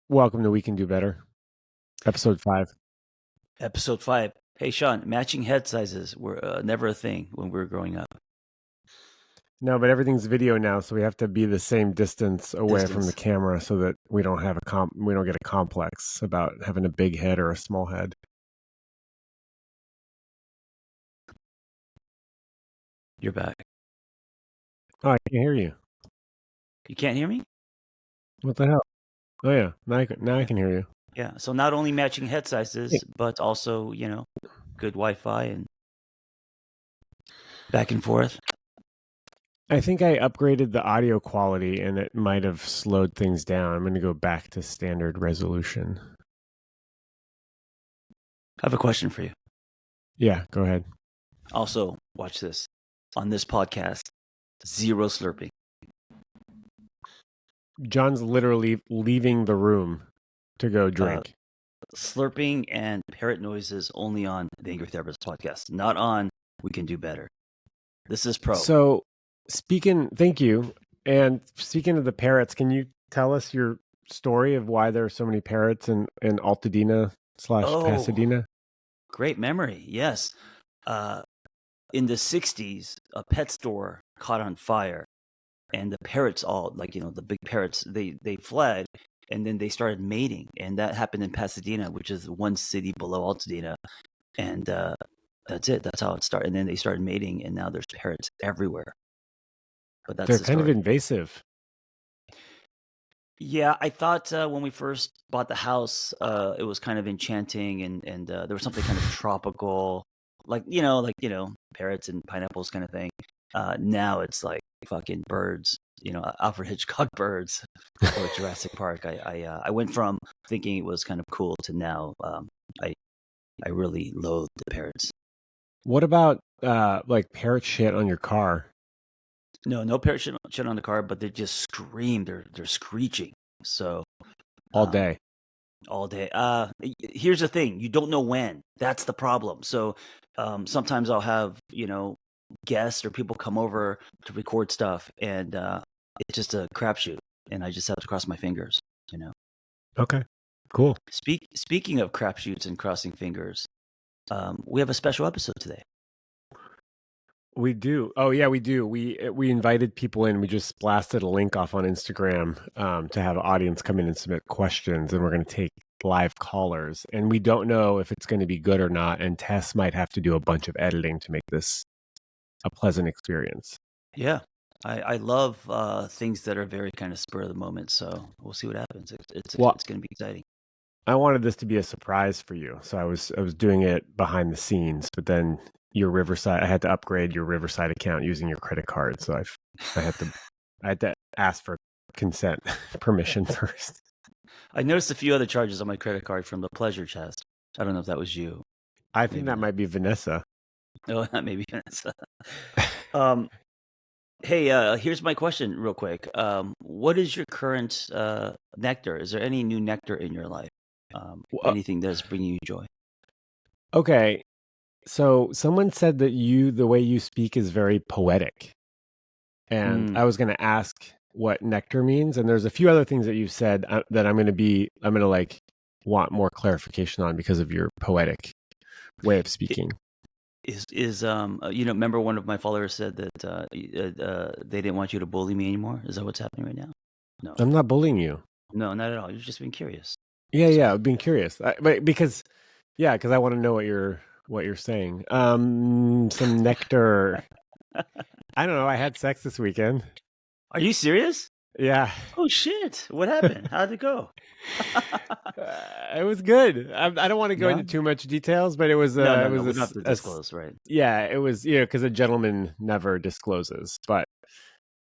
Welcome to We Can Do Better, episode 5. Episode 5. Hey, Shaun, matching head sizes were never a thing when we were growing up. No, but everything's video now, so we have to be the same distance away from the Distance. camera so that we don't have we don't get a complex about having a big head or a small head. You're back. Oh, I can hear you. You can't hear me? What the hell? Oh yeah, now I can hear you. Yeah. So not only matching head sizes, but also, good Wi-Fi and back and forth. I think I upgraded the audio quality and it might have slowed things down. I'm going to go back to standard resolution. I have a question for you. Yeah, go ahead. Also, watch this. On this podcast, zero slurping. John's literally leaving the room to go drink. Slurping and parrot noises only on the Angry Therapist podcast, not on We Can Do Better. This is pro. So, thank you. And speaking of the parrots, can you tell us your story of why there are so many parrots in Altadena / Pasadena? Great memory. Yes. In the 60s, a pet store caught on fire, and the parrots all, the big parrots, they fled, and then they started mating, and that happened in Pasadena, which is one city below Altadena, and that's it. That's how it started. And then they started mating, and now there's parrots everywhere. But that's They're the kind of story. invasive. Yeah, I thought when we first bought the house, it was kind of enchanting, and there was something kind of tropical, parrots and pineapples kind of thing. Now it's like fucking birds, Alfred Hitchcock birds or Jurassic Park. I went from thinking it was kind of cool to now I really loathe the parrots. What about like parrot shit on your car? No parrot shit on the car, but they just scream. They're screeching. So All day. all day. Here's the thing: you don't know when. That's the problem. So sometimes I'll have guests or people come over to record stuff, and it's just a crapshoot, and I just have to cross my fingers. Okay, cool. Speaking of crapshoots and crossing fingers, we have a special episode today. We do. Oh yeah, we do. We invited people in. We just blasted a link off on Instagram to have an audience come in and submit questions, and we're going to take live callers. And we don't know if it's going to be good or not. And Tess might have to do a bunch of editing to make this a pleasant experience. Yeah, I love things that are very kind of spur of the moment. So we'll see what happens. It's going to be exciting. I wanted this to be a surprise for you, so I was doing it behind the scenes. But then I had to upgrade your Riverside account using your credit card, so I had to ask for consent permission first. I noticed a few other charges on my credit card from the pleasure chest. I don't know if that was you. I think that might be Vanessa. Oh, maybe Vanessa. Hey, here's my question real quick. What is your current nectar? Is there any new nectar in your life? Anything that's bringing you joy? Okay. So someone said that the way you speak is very poetic. And I was going to ask what nectar means. And there's a few other things that you've said that I'm going to like want more clarification on because of your poetic way of speaking. Remember one of my followers said that they didn't want you to bully me anymore? Is that what's happening right now? No. I'm not bullying you. No, not at all. You're just being curious. Yeah, I've been curious. Because I want to know what you're saying. Some nectar. I don't know. I had sex this weekend. Are you serious? Yeah. Oh shit! What happened? How'd it go? It was good. I don't want to go into too much details, but it was. No. We don't have to disclose, right? Yeah, it was. Because a gentleman never discloses. But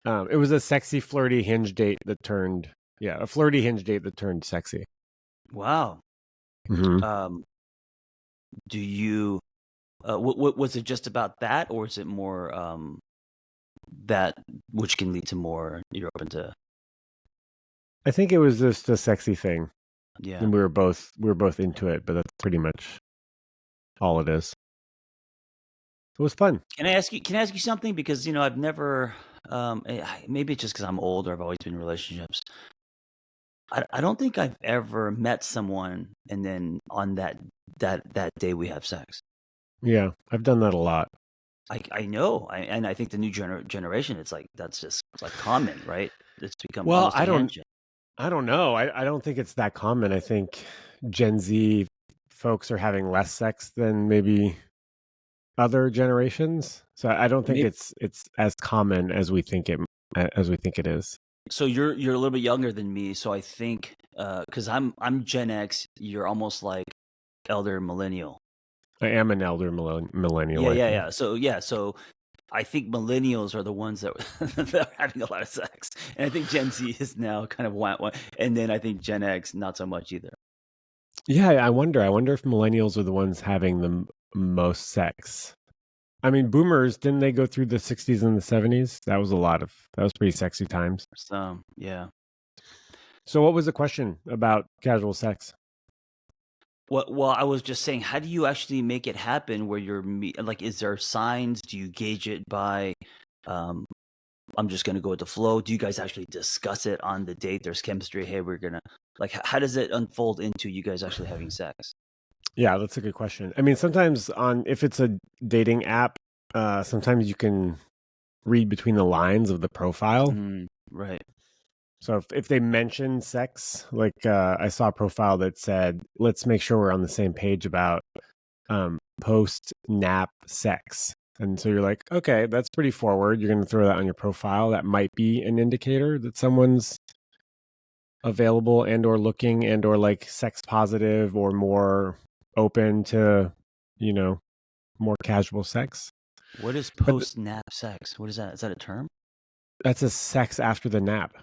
it was a sexy, flirty hinge date that turned. Yeah, a flirty hinge date that turned sexy. Wow. Mm-hmm. Do you? What was it just about that, or is it more that which can lead to more? You're open to. I think it was just a sexy thing. Yeah. And we were both into it, but that's pretty much all it is. It was fun. Can I ask you something? Because I've never. Maybe it's just because I'm old or I've always been in relationships. I don't think I've ever met someone and then on that day we have sex. Yeah, I've done that a lot. I know, and I think the new generation, it's like that's just like common, right? It's become Well, almost a handshake. I don't know. I don't think it's that common. I think Gen Z folks are having less sex than maybe other generations. So I don't think Maybe it's as common as we think it is. so you're a little bit younger than me, so I think because I'm Gen X, you're almost like elder millennial. I am an elder millennial, Yeah, I yeah, think. yeah. So I think millennials are the ones that, that are having a lot of sex, and I think Gen Z is now kind of one, and then I think Gen X not so much either. Yeah, I wonder. I wonder if millennials are the ones having the most sex. I mean, boomers, didn't they go through the 60s and the 70s? That was pretty sexy times. So yeah. So what was the question about casual sex? Well, I was just saying, how do you actually make it happen where like, is there signs? Do you gauge it by, um, I'm just going to go with the flow? Do you guys actually discuss it on the date? There's chemistry. Hey, we're going to, like, how does it unfold into you guys actually having sex? Yeah, that's a good question. I mean, sometimes if it's a dating app, sometimes you can read between the lines of the profile. Right. So if they mention sex, like I saw a profile that said, "Let's make sure we're on the same page about post nap sex." And so you're like, okay, that's pretty forward. You're going to throw that on your profile. That might be an indicator that someone's available and or looking and or like sex positive or more open to, you know, more casual sex. What is But post nap sex? What is that? Is that a term? that's a sex after the nap.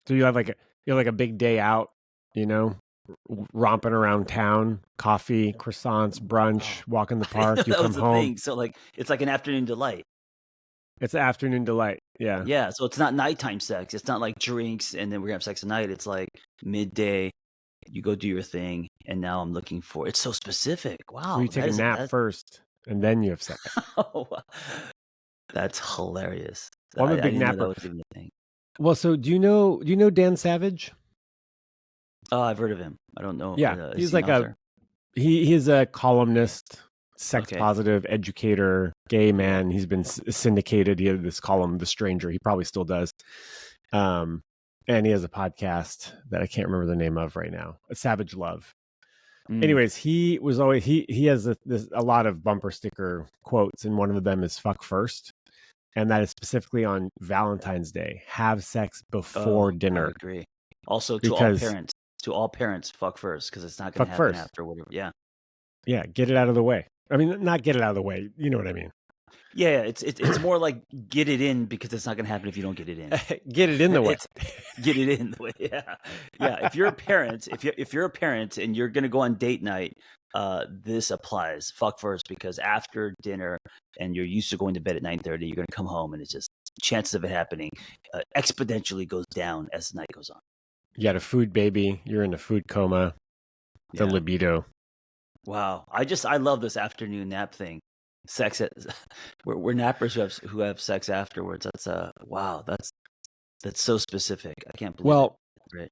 So you have like a big day out, you know, romping around town, coffee, croissants, Oh, brunch, walk in the I didn't know park. You that come was a home. thing. So, like, it's like an afternoon delight. It's afternoon delight. Yeah, Yeah. So it's not nighttime sex. It's not like drinks and then we're gonna have sex at night. It's like midday. You go do your thing, and now I'm looking for. It's so specific. well, you Wow, take a nap that's first and then you have sex. oh, that's hilarious. Well, I'm a I big didn't know that napper. was even a thing. Well, so do you know Dan Savage? Oh, I've heard of him. I don't know. Yeah, Is he's he an like author? he's a columnist, sex Okay. positive educator, gay Yeah. man. He's been syndicated. He had this column, The Stranger. He probably still does. Um, and he has a podcast that I can't remember the name of right now. Savage Love. Mm. Anyways, he was always he has a lot of bumper sticker quotes, and one of them is "fuck first," and that is specifically on Valentine's Day. Have sex Oh, before I dinner agree. Also, because to all parents, fuck first because it's not going to fuck happen first. after whatever. Yeah. Yeah, get it out of the way. I mean, not get it out of the way. You know what I mean. Yeah, yeah, it's more like get it in because it's not going to happen if you don't get it in. Get it in the way. It's get it in the way. Yeah, yeah. If you're a parent, if you're a parent and you're gonna go on date night, this applies. Fuck first because after dinner and you're used to going to bed at 9:30, you're gonna come home and it's just chances of it happening exponentially goes down as the night goes on. You got a food baby. You're in a food coma. The Yeah. libido. Wow. I love this afternoon nap thing. Sex at we're nappers who have sex afterwards. That's wow. That's so specific. I can't believe it. Well, Right.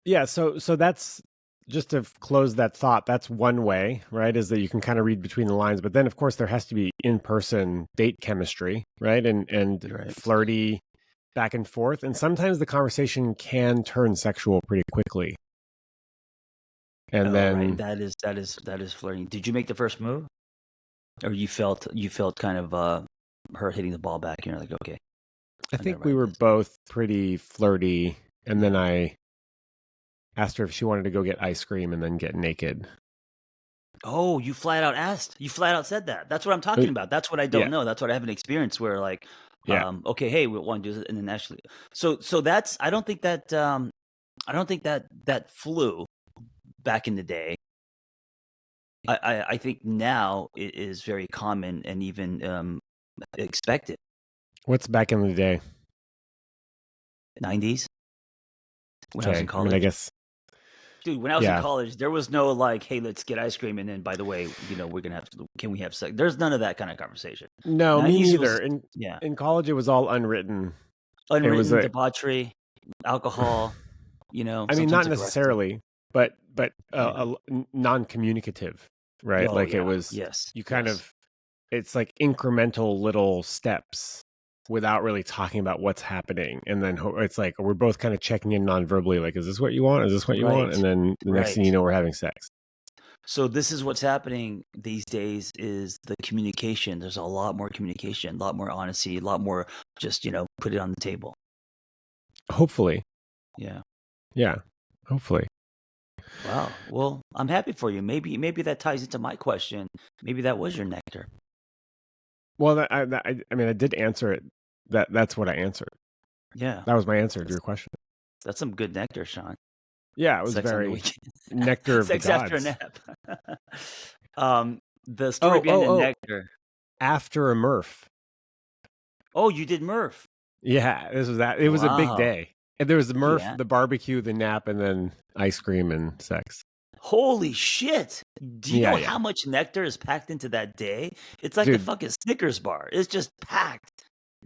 yeah. So that's just to close that thought. That's one way, right? Is that you can kind of read between the lines, but then of course there has to be in person date chemistry, right? And You're right. flirty back and forth. And sometimes the conversation can turn sexual pretty quickly. And Oh, right. then That is flirting. Did you make the first move, or you felt kind of her hitting the ball back, and you're like, okay, I I gotta think we ride were this. both pretty flirty. And then Yeah. I asked her if she wanted to go get ice cream and then get naked. Oh, you flat out asked. You flat out said that. That's what I'm Uh, talking about. That's what I Yeah. don't know. That's what I haven't experienced. Where like, Yeah. okay, hey, we want to do this, and then actually, so that's. I don't think that flew back in the day. I think now it is very common and even expected. What's back in the day? 90s when I was in Okay. I mean, I college. guess, Dude, when I was in yeah. college, there was no like, "Hey, let's get ice cream," and then by the way, we're gonna have to. Can we have sex? There's none of that kind of conversation. No, me 90s neither. was yeah, In college, it was all unwritten. It was unwritten a debauchery. alcohol, I mean, not sometimes aggressive. necessarily, but Yeah. non-communicative, right? Oh Like it yeah. was Yes. you kind Yes. of it's like incremental little steps without really talking about what's happening, and then it's like we're both kind of checking in non-verbally, like, is this what you want? Is this what you want? And Right. then the next thing you Right. know, we're having sex. So this is what's happening these days is the communication. There's a lot more communication, a lot more honesty, a lot more just, put it on the table. Hopefully, Yeah. yeah, hopefully. Wow. Well, I'm happy for you. Maybe that ties into my question. Maybe that was your nectar. Well, I mean, I did answer it. That's what I answered. Yeah. That was my answer to That's your question. that's some good nectar, Sean. Yeah, it was Sex on the very weekend. nectar of the Sex after a gods. nap. The story Oh, behind the oh, oh! nectar. After a Murph. Oh, you did Murph. Yeah, this was that. It was a big Wow. day, and there was the Murph, Yeah. the barbecue, the nap, and then ice cream and sex. Holy shit. Do you Yeah, know yeah, how much nectar is packed into that day? It's like a dude. fucking Snickers bar. It's just packed.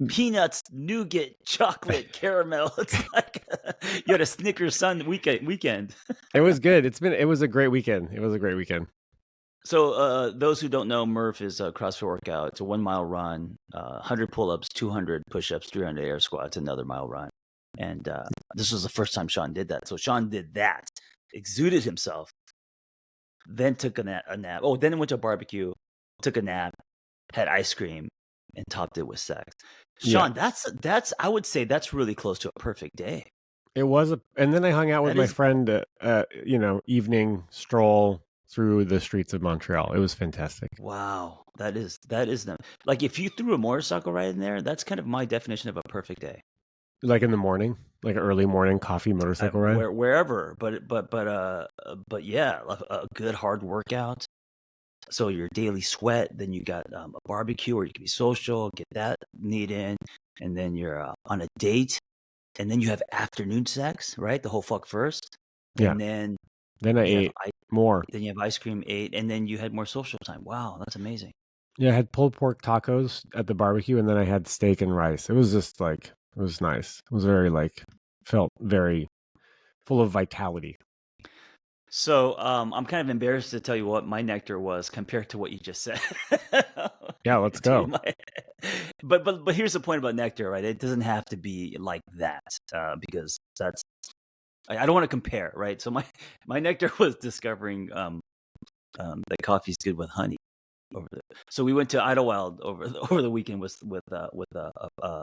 Peanuts, nougat, chocolate, caramel. It's like you had a Snickers Sun weekend. It was good. It was a great weekend. It was a great weekend. So, those who don't know, Murph is a CrossFit workout. It's a 1 mile run, 100 pull-ups, 200 push-ups, 300 air squats, another mile run. And this was the first time Sean did that. So Sean did that, exuded himself, then took a nap. Oh, then went to a barbecue, took a nap, had ice cream, and topped it with sex. Yeah, Sean, that's I would say that's really close to a perfect day. it was and then I hung out with That my is friend. Evening stroll through the streets of Montreal. It was fantastic. wow. That is like if you threw a motorcycle ride in there, that's kind of my definition of a perfect day. Like in the morning, like an early morning coffee motorcycle ride. Wherever, but yeah, a good hard workout. So your daily sweat, then you got a barbecue, or you can be social, get that need in, and then you're on a date, and then you have afternoon sex, right? The whole fuck first, Yeah. and then Then I you have ate more. then you have ice cream, ate, and then you had more social time. Wow, that's amazing. Yeah, I had pulled pork tacos at the barbecue, and then I had steak and rice. It was just like it was nice. It was very felt very full of vitality. So I'm kind of embarrassed to tell you what my nectar was compared to what you just said. Yeah, let's To you, go. but here's the point about nectar, right? It doesn't have to be like that, because I don't want to compare, right? So my nectar was discovering that coffee's good with honey. So we went to Idlewild over the weekend with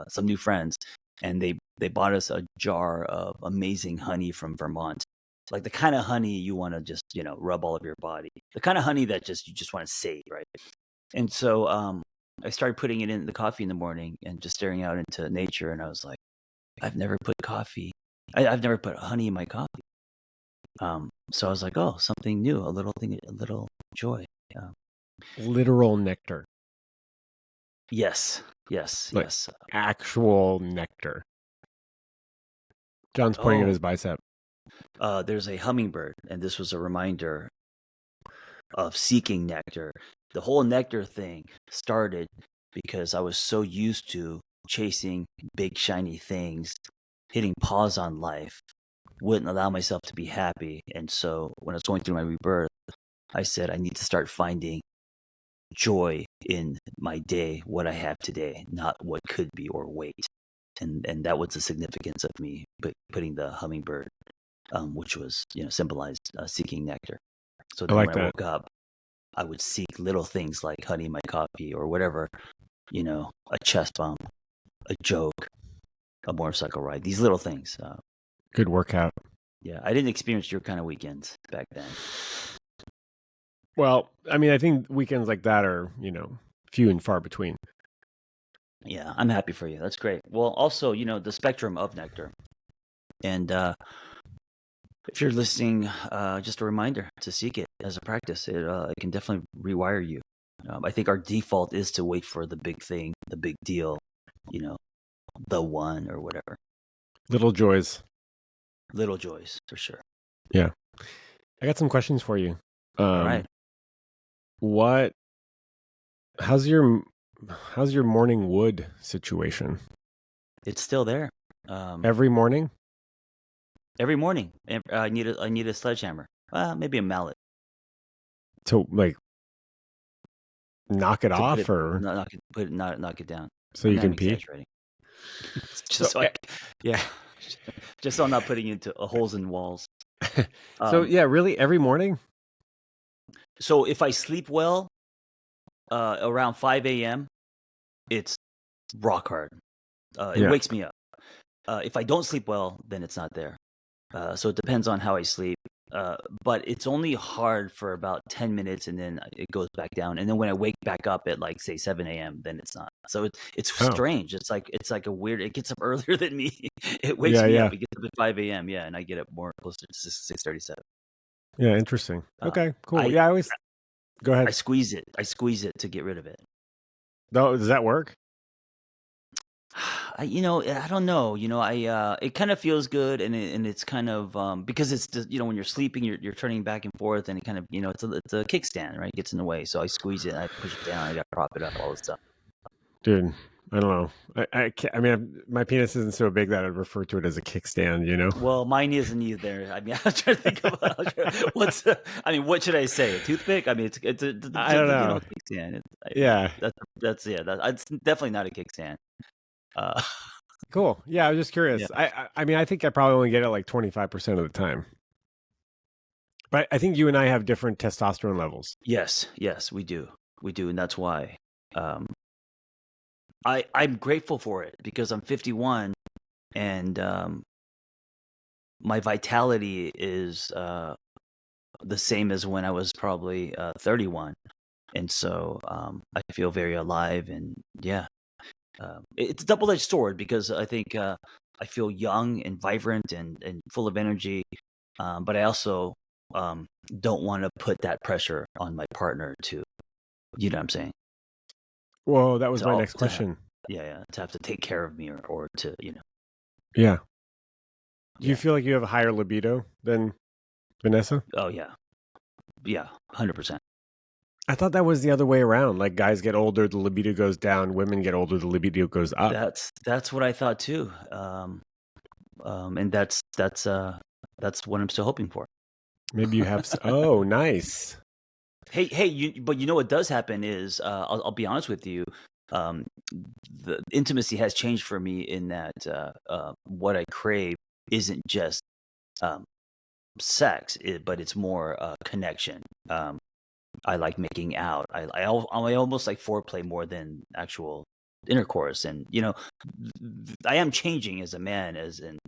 some new friends, and they bought us a jar of amazing honey from Vermont, like the kind of honey you want to just rub all over your body, the kind of honey that you just want to save, right? And so I started putting it in the coffee in the morning and just staring out into nature, and I was like, I've never put I've never put honey in my coffee. So I was like, oh, something new, a little thing, a little joy. Literal nectar, Yes, yes, like yes. actual nectar. John's pointing at Oh, his bicep. there's a hummingbird, and this was a reminder of seeking nectar. The whole nectar thing started because I was so used to chasing big shiny things, hitting pause on life, wouldn't allow myself to be happy. And so when I was going through my rebirth, I said I need to start finding joy in my day, what I have today, not what could be or wait. And that was the significance of me putting the hummingbird, which was symbolized seeking nectar. So I then like when I that. woke up, I would seek little things like honey in my coffee or whatever, a chest bump, a joke, a motorcycle ride. These little things. Good workout. Yeah, I didn't experience your kind of weekends back then. Well, I mean, I think weekends like that are few and far between. Yeah, I'm happy for you. That's great. Well, also, the spectrum of nectar. And if you're listening, just a reminder to seek it as a practice. It can definitely rewire you. I think our default is to wait for the big thing, the big deal, you know, the one or whatever. Little joys. Little joys for sure. Yeah. I got some questions for you. All right, What how's your morning wood situation? it's still there. Um, Every morning? Every morning, I need a sledgehammer. Maybe a mallet To like knock it to put off, it or not knock it put it not knock it down. so I'm you not even can pee. exaggerating. It's So just like yeah, just so I'm not putting into holes in walls. so Um, yeah, really every morning. so if I sleep well, around 5 a.m., it's rock hard. It Yeah. wakes me up. If I don't sleep well, then it's not there. So it depends on how I sleep. But it's only hard for about 10 minutes and then it goes back down. And then when I wake back up at like say 7 a.m., then it's not. So it's Oh, strange. It's like a weird. It gets up earlier than me. It wakes yeah, me up. yeah, It gets up at 5 a.m. Yeah, and I get up more closer to 6:37. yeah. Interesting. Um, Okay, cool. I Yeah, I always go I ahead. squeeze it. I squeeze it to get rid of it. No, does that work? I don't know. It kind of feels good, and it's kind of because it's just, when you're sleeping, you're turning back and forth, and it kind of, it's a kickstand, right? It gets in the way, so I squeeze it, and I push it down, I got to prop it up, all this stuff. Dude, I don't know. I mean, my penis isn't so big that I'd refer to it as a kickstand, you know? Well, mine isn't either. I mean, I'm trying to think of I mean, what should I say? A toothpick? I mean, it's a I don't know. kickstand. Yeah. That's yeah. It's definitely not a kickstand. Uh, Cool. Yeah, I was just yeah. curious. I mean, I think I probably only get it like 25% of the time. But I think you and I have different testosterone levels. Yes, we do, and that's why. Um, I'm grateful for it because I'm 51 and my vitality is the same as when I was probably 31, and so I feel very alive. And yeah, it's a double-edged sword because I think I feel young and vibrant and full of energy, but I also um, don't want to put that pressure on my partner to, you know what I'm saying, Whoa, that was to my all next to have, question. yeah, to have to take care of me or to, Yeah. Do you yeah. feel like you have a higher libido than Vanessa? Oh yeah, 100%. I thought that was the other way around. Like guys get older, the libido goes down. Women get older, the libido goes up. That's what I thought too. And that's what I'm still hoping for. Maybe you have. Oh, nice. Hey, but you know what does happen is, I'll be honest with you, um, the intimacy has changed for me in that what I crave isn't just um, sex, but it's more connection. I like making out. I almost like foreplay more than actual intercourse. And I am changing as a man, as in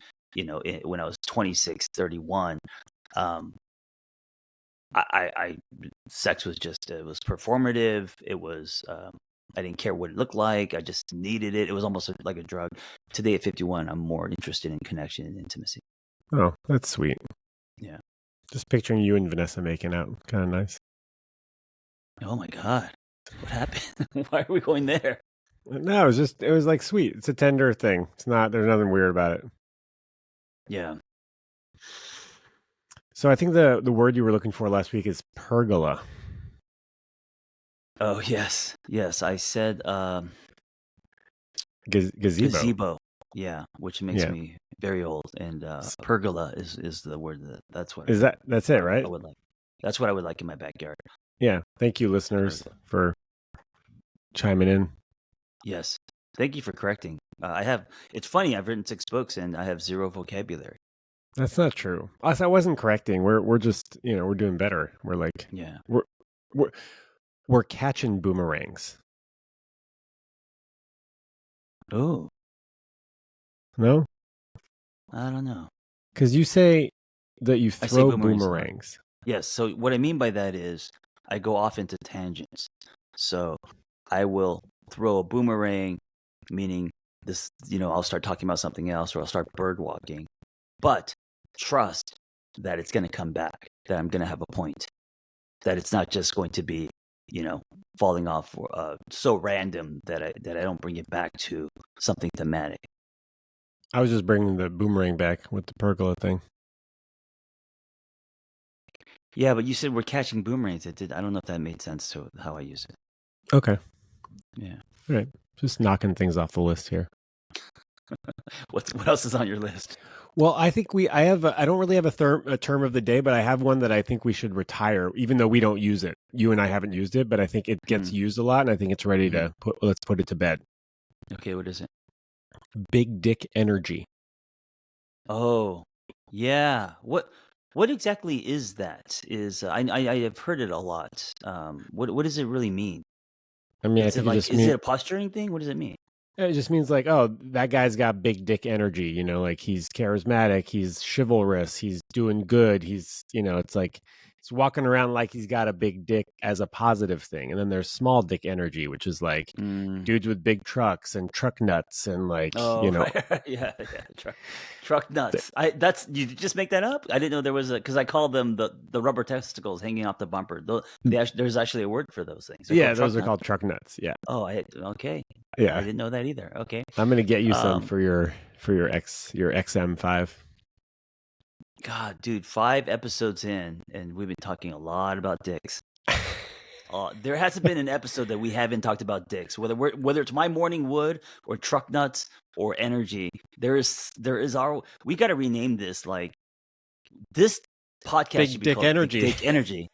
when I was 26, 31. Um, I sex was just, it was performative. It was I didn't care what it looked like. I just needed it. It was almost like a drug. Today at 51, I'm more interested in connection and intimacy. Oh, that's sweet. Yeah. Just picturing you and Vanessa making out. Kind of nice. Oh my God. What happened? Why are we going there? No, it was like sweet. It's a tender thing. It's not, there's nothing weird about it. Yeah. So I think the word you were looking for last week is pergola. Oh yes. Yes. I said Gazebo. gazebo. Yeah, which makes Yeah. me very old. And pergola is the word that's what That's it, I right? would like. That's what I would like in my backyard. Yeah. Thank you, listeners, Pergola. for chiming in. Yes. Thank you for correcting. It's funny, I've written 6 books and I have zero vocabulary. That's not true. Us, I wasn't correcting. We're just, we're doing better. We're like Yeah. we're we're we're catching boomerangs. Oh, No? I don't know. Because you say that you I say throw boomerangs a lot. boomerangs. Yes. So what I mean by that is I go off into tangents. So I will throw a boomerang, meaning this, I'll start talking about something else or I'll start bird walking, but trust that it's going to come back, that I'm going to have a point, that it's not just going to be, falling off so random that I don't bring it back to something thematic. I was just bringing the boomerang back with the pergola thing. Yeah, but you said we're catching boomerangs. I don't know if that made sense to how I use it. Okay. Yeah. All right. Just knocking things off the list here. What else is on your list? Well, I think I don't really have a term of the day, but I have one that I think we should retire, even though we don't use it. You and I haven't used it, but I think it gets Mm, used a lot, and I think it's ready mhm. to let's put it to bed. Okay, what is it? Big dick energy. Oh, yeah. What exactly is that? I have heard it a lot. What does it really mean? I mean, I think Is it a posturing thing? What does it mean? it just means like, oh, that guy's got big dick energy, like he's charismatic, he's chivalrous, he's doing good, it's like he's walking around like he's got a big dick as a positive thing. And then there's small dick energy, which is like Mm. dudes with big trucks and truck nuts and Oh, right. Yeah, yeah. Truck nuts. That's you just make that up? I didn't know there was a because I call them the rubber testicles hanging off the bumper. There's actually a word for those things. They're yeah, called those truck are nuts. called truck nuts. Yeah. Oh, okay. I Yeah. didn't know that either. Okay. I'm gonna get you some Um, for your XM5. God, dude, 5 episodes in, and we've been talking a lot about dicks. There hasn't been an episode that we haven't talked about dicks, whether it's my morning wood or truck nuts or energy. There is our we got to rename this like this podcast should Big be dick called Big energy. Dick Energy.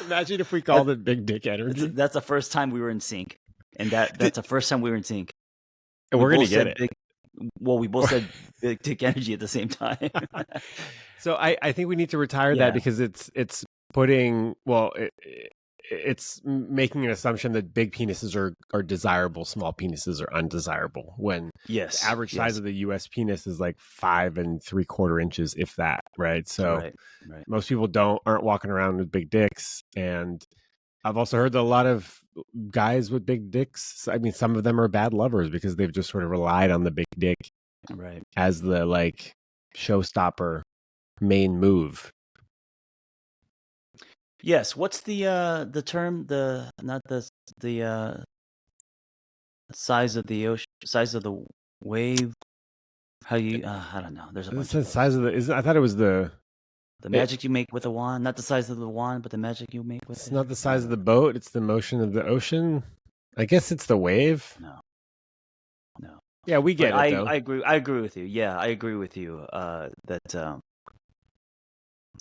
Imagine if we That, called it big dick energy. that's the first time we were in sync, and that's the first time we were in sync. And We we're gonna both get said it. big. Well, we both said Big Dick Energy at the same time. So I think we need to retire that Yeah, because it's putting it's making an assumption that big penises are desirable, small penises are undesirable. When the yes, average size yes, of the U.S. penis is like 5 3/4 inches, if that, right? So right, right. most people aren't walking around with big dicks, and I've also heard that a lot of guys with big dicks. I mean, some of them are bad lovers because they've just sort of relied on the big dick Right. as the like showstopper main move. Yes. What's the term? The not the size of the ocean, size of the wave. How you? I don't know. There's a It's bunch of the those. size of the. Is I thought it was the. The It, magic you make with a wand, not the size of the wand, but the magic you make with it's it. not the size of the boat. It's the motion of the ocean. I guess it's the wave. No, no. Yeah, we But get it though. I agree. I agree with you. Yeah, I agree with you. That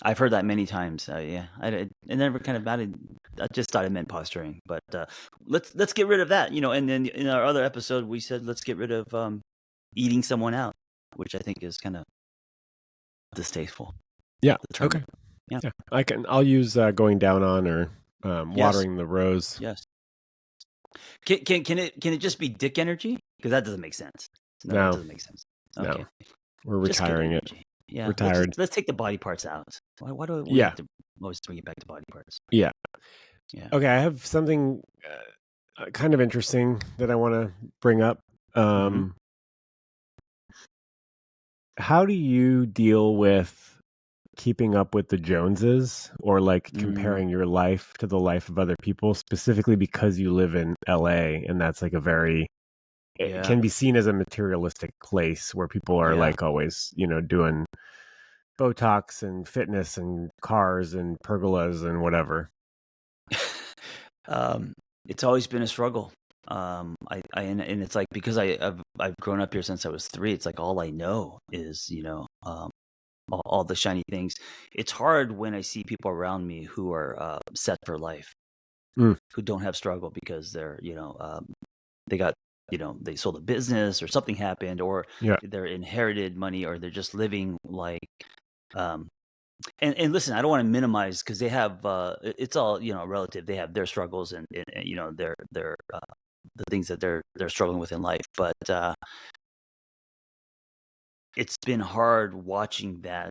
I've heard that many times. Yeah, I never kind of added. I just thought it meant posturing. But let's get rid of that. And then in our other episode, we said let's get rid of eating someone out, which I think is kind of distasteful. Yeah. The term. Okay. Yeah. Yeah. I'll use going down on or Yes. watering the rose. Yes. Can it just be dick energy? Because that doesn't make sense. No, that No. doesn't make sense. No. Okay. We're Just good retiring it. energy. Yeah, Retired. let's take the body parts out. Why do we Yeah. have to always bring it back to body parts? Yeah. Yeah. Okay. I have something kind of interesting that I want to bring up. Mhm. How do you deal with keeping up with the Joneses or like Mm, comparing your life to the life of other people, specifically because you live in LA and that's like it yeah. can be seen as a materialistic place where people are Yeah. like always, doing Botox and fitness and cars and pergolas and whatever. Um, it's always been a struggle. And it's like because I've grown up here since I was 3. It's like all I know is all the shiny things. It's hard when I see people around me who are set for life, Mm, who don't have struggle because they're they got they sold a business or something happened or yeah. they're inherited money or they're just living like um and listen, I don't want to minimize because they have it's all relative. They have their struggles and their the things that they're struggling with in life, but it's been hard watching that,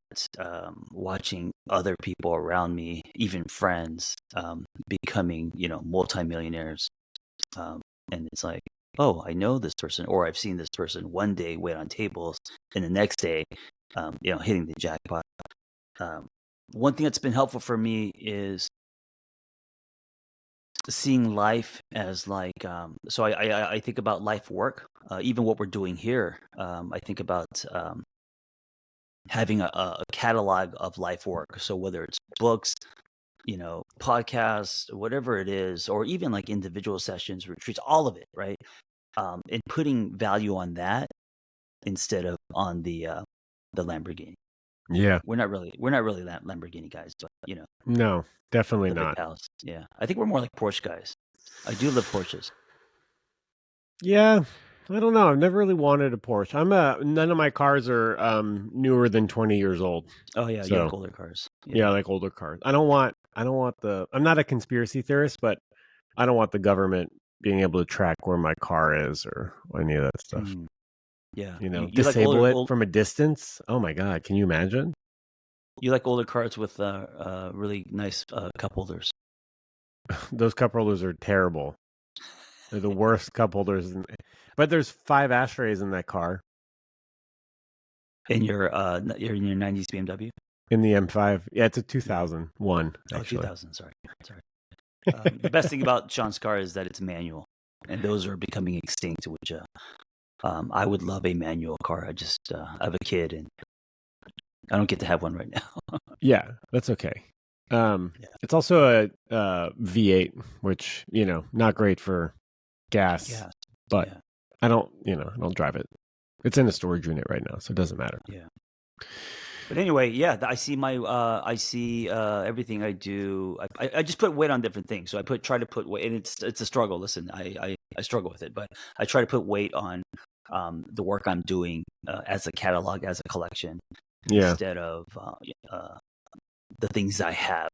watching other people around me, even friends, becoming multimillionaires. um, and it's like, oh, I know this person, or I've seen this person one day wait on tables, and the next day, hitting the jackpot. Um, One thing that's been helpful for me is seeing life as like, so I think about life work, even what we're doing here. I think about having a catalog of life work. So whether it's books, podcasts, whatever it is, or even like individual sessions, retreats, all of it, right? and putting value on that instead of on the Lamborghini. Yeah. We're not really Lamborghini guys, but No, definitely the big not. house. Yeah, I think we're more like Porsche guys. I do love Porsches. Yeah. I don't know. I've never really wanted a Porsche. None of my cars are newer than 20 years old. Oh yeah, you So, like older cars. yeah, I Yeah. like older cars. I'm not a conspiracy theorist, but I don't want the government being able to track where my car is or any of that stuff. Mm, yeah. You You, know, you like disable older it old from a distance. Oh my God, can you imagine? you like older cars with really nice cup holders. Those cup holders are terrible. They're the worst cup holders. But there's 5 ashtrays in that car In your 90s BMW? in the M5. Yeah, it's a Yeah. 2001 Oh, actually. 2000. Sorry. Sorry. The best thing about Sean's car is that it's manual, and those are becoming extinct. Which I would love a manual car. I have a kid, and I don't get to have one right now. Yeah, that's okay. Yeah. It's also a V8, which not great for gas, Yeah. but Yeah. I don't drive it. It's in a storage unit right now, so it doesn't matter. Yeah. But anyway, yeah, I see everything I do. I just put weight on different things. So try to put weight, and it's a struggle. Listen, I struggle with it, but I try to put weight on the work I'm doing as a catalog, as a collection, Yeah, instead of the things I have.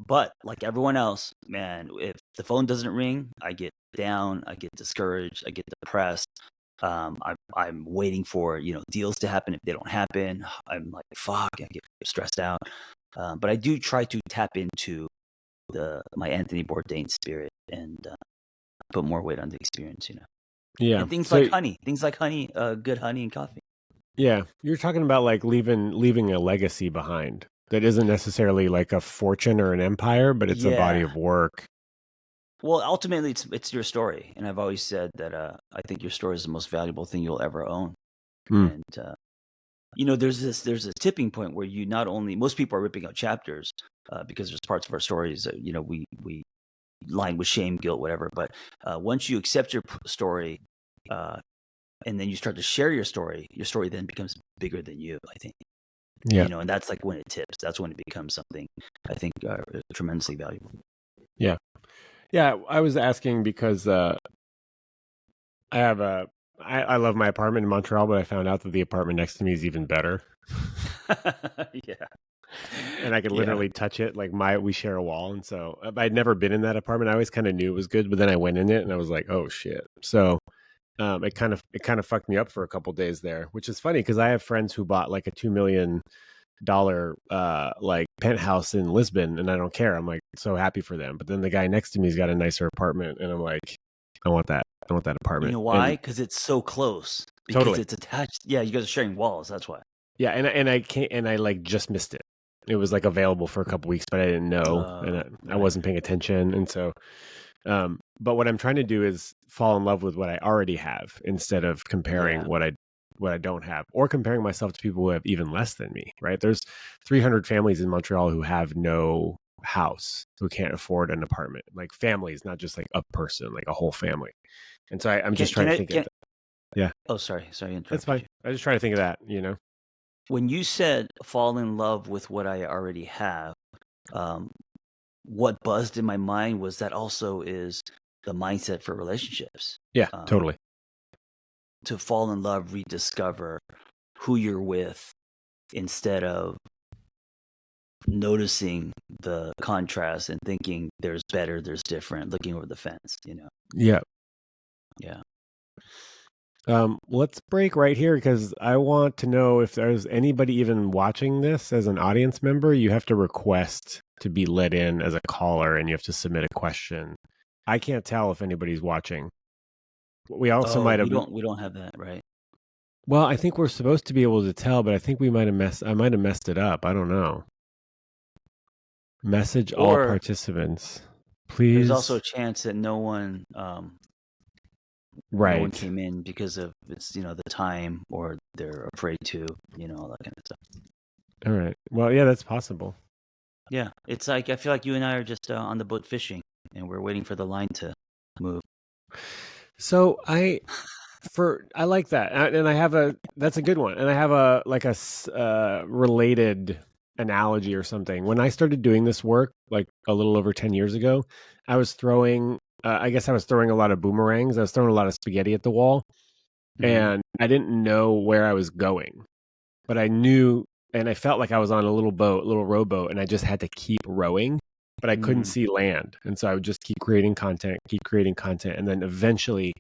But like everyone else, man, if the phone doesn't ring, I get down, I get discouraged, I get depressed. I'm waiting for deals to happen. If they don't happen, I'm like, fuck, I get stressed out. But I do try to tap into my Anthony Bourdain spirit and put more weight on the experience, yeah. and So things like honey, good honey and coffee. yeah, you're talking about like leaving a legacy behind that isn't necessarily like a fortune or an empire, but it's a body Yeah. of work. Well, ultimately, it's your story, and I've always said that I think your story is the most valuable thing you'll ever own. Mm, And there's a tipping point where you not only most people are ripping out chapters because there's parts of our stories that we line with shame, guilt, whatever. But once you accept your story, uh, and then you start to share your story then becomes bigger than you. I think yeah, and that's like when it tips. That's when it becomes something I think tremendously valuable. yeah, yeah. I was asking because I have a I love my apartment in Montreal, but I found out that the apartment next to me is even better. Yeah, And I could yeah. literally touch it. Like we share a wall, and so I'd never been in that apartment. I always kind of knew it was good, but then I went in it and I was like, oh shit. So it kind of fucked me up for a couple days there, which is funny because I have friends who bought like a $2 million like penthouse in Lisbon, and I don't care. I'm like so happy for them. But then the guy next to me's got a nicer apartment, and I'm like, I want that. I want that You apartment. know why? And Because it's so close. Because totally, it's attached. Yeah, you guys are sharing walls. That's why. yeah. And I can't. And I like just missed it. It was like available for a couple weeks, but I didn't know, and I Right. wasn't paying attention, and so. But what I'm trying to do is fall in love with what I already have instead of comparing Yeah. what I don't have or comparing myself to people who have even less than me, right? There's 300 families in Montreal who have no house, who can't afford an apartment, like families, not just like a person, like a whole family. And so I'm Can just trying can to I think of can? that. Yeah, Oh, sorry, I that's interrupted fine. you. I just try to think of that. When you said fall in love with what I already have, um, what buzzed in my mind was that also is the mindset for relationships. Yeah, Um, totally. to fall in love, rediscover who you're with instead of noticing the contrast and thinking there's better, there's different, looking over the fence. Yeah. Yeah. Let's break right here because I want to know if there's anybody even watching this as an audience member. You have to request to be let in as a caller and you have to submit a question. I can't tell if anybody's watching. We also Oh, might have, we don't have that, right? well, I think we're supposed to be able to tell, but I think I might have messed it up. I don't know. Message all Or participants. there's also a Please. chance that no one Right. came in because of it's the time or they're afraid to all that kind of stuff. All right. Well, yeah, that's possible. Yeah, it's like I feel like you and I are just on the boat fishing and we're waiting for the line to move. So I like that, and I have a that's a good one, and I have a like related analogy or something. When I started doing this work, like a little over 10 years ago, I was throwing. I guess I was throwing a lot of boomerangs. I was throwing a lot of spaghetti at the wall, Hmm. and I didn't know where I was going, but I knew, and I felt like I was on a little boat, little rowboat, and I just had to keep rowing, but I couldn't Mm, see land, and so I would just keep creating content, and then eventually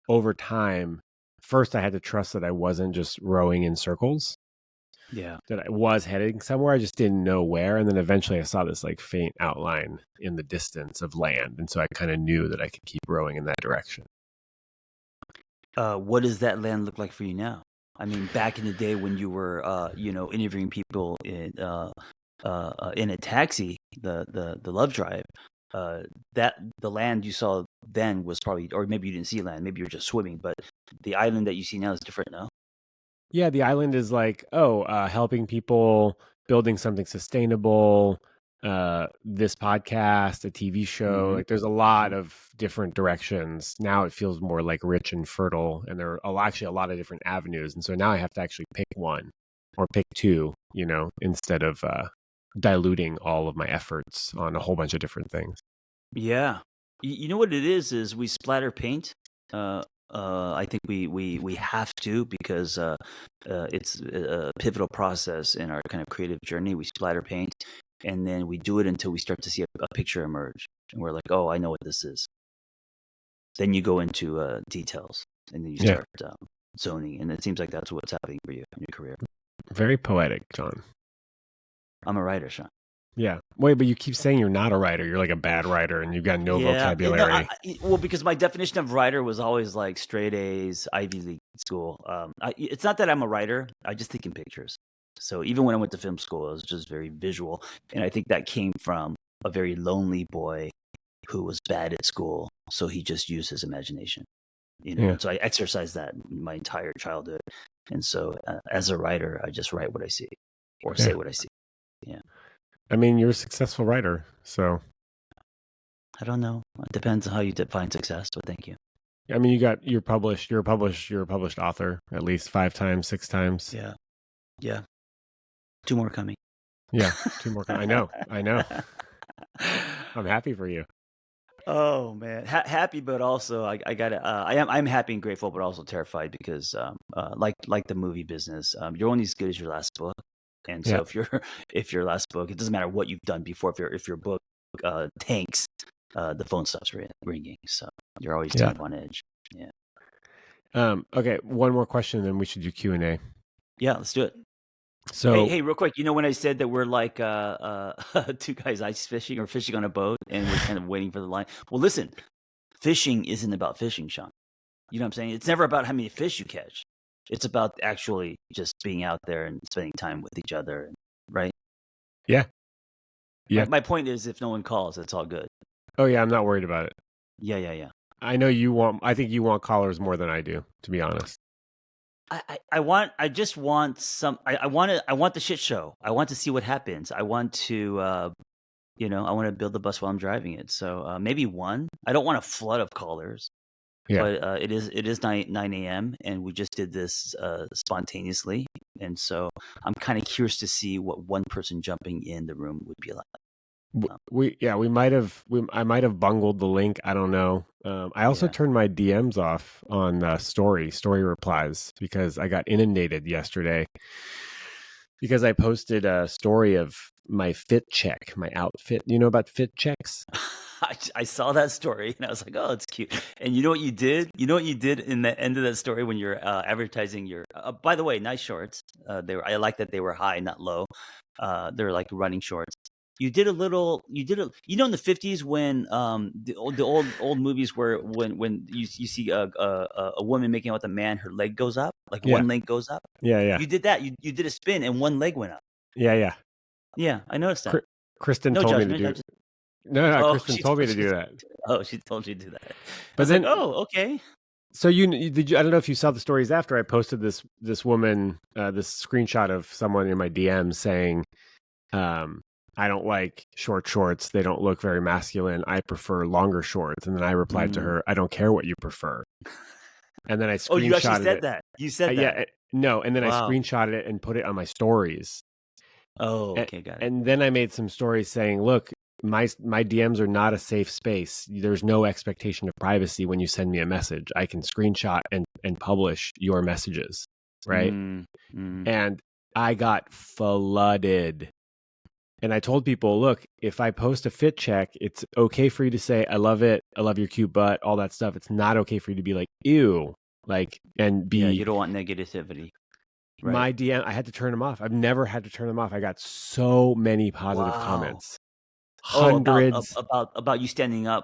over time, first I had to trust that I wasn't just rowing in circles, yeah. that I was heading somewhere. I just didn't know where. And then eventually I saw this like faint outline in the distance of land. And so I kind of knew that I could keep rowing in that direction. What does that land look like for you now? I mean, back in the day when you were, interviewing people in a taxi, the love drive, that the land you saw then was probably, or maybe you didn't see land, maybe you're just swimming, but the island that you see now is different now. Yeah, the island is like, helping people, building something sustainable, this podcast, a TV show. Hmm. Like, there's a lot of different directions. Now it feels more like rich and fertile, and there are actually a lot of different avenues. And so now I have to actually pick one or pick two, instead of diluting all of my efforts on a whole bunch of different things. Yeah. You know what it is we splatter paint. Uh, I think we have to because it's a pivotal process in our kind of creative journey. We splatter paint, and then we do it until we start to see a picture emerge, and we're like, "Oh, I know what this is." Then you go into details, and then you Yeah, start zoning, and it seems like that's what's happening for you in your career. very poetic, John. I'm a writer, Sean. Yeah. Wait, but you keep saying you're not a writer. You're like a bad writer and you've got no Yeah, no, vocabulary. well, because my definition of writer was always like straight A's, Ivy League school. It's not that I'm a writer; I just think in pictures. So even when I went to film school, it was just very visual, and I think that came from a very lonely boy who was bad at school, so he just used his imagination, Yeah. And so I exercised that my entire childhood, and so as a writer, I just write what I see or say Yeah. what I see. Yeah, I mean, you're a successful writer. So, I don't know. It depends on how you define success, but thank you. I mean, you're a published author at least 5 times, 6 times. Yeah. Yeah, 2 more coming. Yeah. Two more. I know. I know. I'm happy for you. Oh, man. Happy, but also I gotta, I'm happy and grateful, but also terrified because, like the movie business, you're only as good as your last book, and Yeah. so if if your last book, it doesn't matter what you've done before, if your book, tanks, the phone stops ringing, so you're always kind Yeah. of on edge. Yeah. Okay. One more question, and then we should do Q&A. Yeah, let's do it. Hey, So, hey, real quick, when I said that we're like two guys ice fishing or fishing on a boat and we're kind of waiting for the line. Well, listen, fishing isn't about fishing, Sean. You know what I'm saying? It's never about how many fish you catch. It's about actually just being out there and spending time with each other, right? yeah. My Yeah. my point is, if no one calls, it's all good. Oh, yeah. I'm not worried about it. Yeah, yeah, yeah. I think you want callers more than I do, to be honest. I just want some. I want the shit show. I want to see what happens. I want to I want to build the bus while I'm driving it. So maybe one. I don't want a flood of callers, Yeah. but it is 9 a.m. and we just did this spontaneously, and so I'm kind of curious to see what one person jumping in the room would be like. I might have bungled the link. I don't know. I also Yeah. turned my DMs off on story replies because I got inundated yesterday because I posted a story of my fit check, my outfit. You know about fit checks? I saw that story and I was like, "Oh, it's cute." And you know what you did? You know what you did in the end of that story when you're advertising your. By the way, nice shorts. I like that they were high, not low. They're like running shorts. You did a little. You did a. In the 50s when the old movies where when you see a woman making out with a man, her leg goes up, like Yeah, one leg goes up. yeah, yeah, You did that. You did a spin and one leg went up. yeah, yeah. Yeah, I noticed that. Kristen No told me to judgment. do. No, no, Oh, Kristen told me to do that. she told you to do that. I But was like, then, "Oh, okay." so did you? I don't know if you saw the stories after I posted this woman, this screenshot of someone in my DM saying, I don't like short shorts. They don't look very masculine. I prefer longer shorts. And then I replied to Mm. her, I don't care what you prefer. And then I Oh, you actually screenshotted said it. that. You said Yeah, that. no. And then I Wow. screenshotted it and put it on my stories. Oh, And, okay, got it. and then I made some stories saying, look, my DMs are not a safe space. There's no expectation of privacy when you send me a message. I can screenshot and publish your messages, right? Mm, mm. And I got flooded. And I told people, look, if I post a fit check, it's okay for you to say, I love it. I love your cute butt, all that stuff. It's not okay for you to be like, ew, like, and Yeah, be you don't want negativity, right? my DM. I had to turn them off. I've never had to turn them off. I got so many positive Wow. comments, Oh, hundreds. about you standing up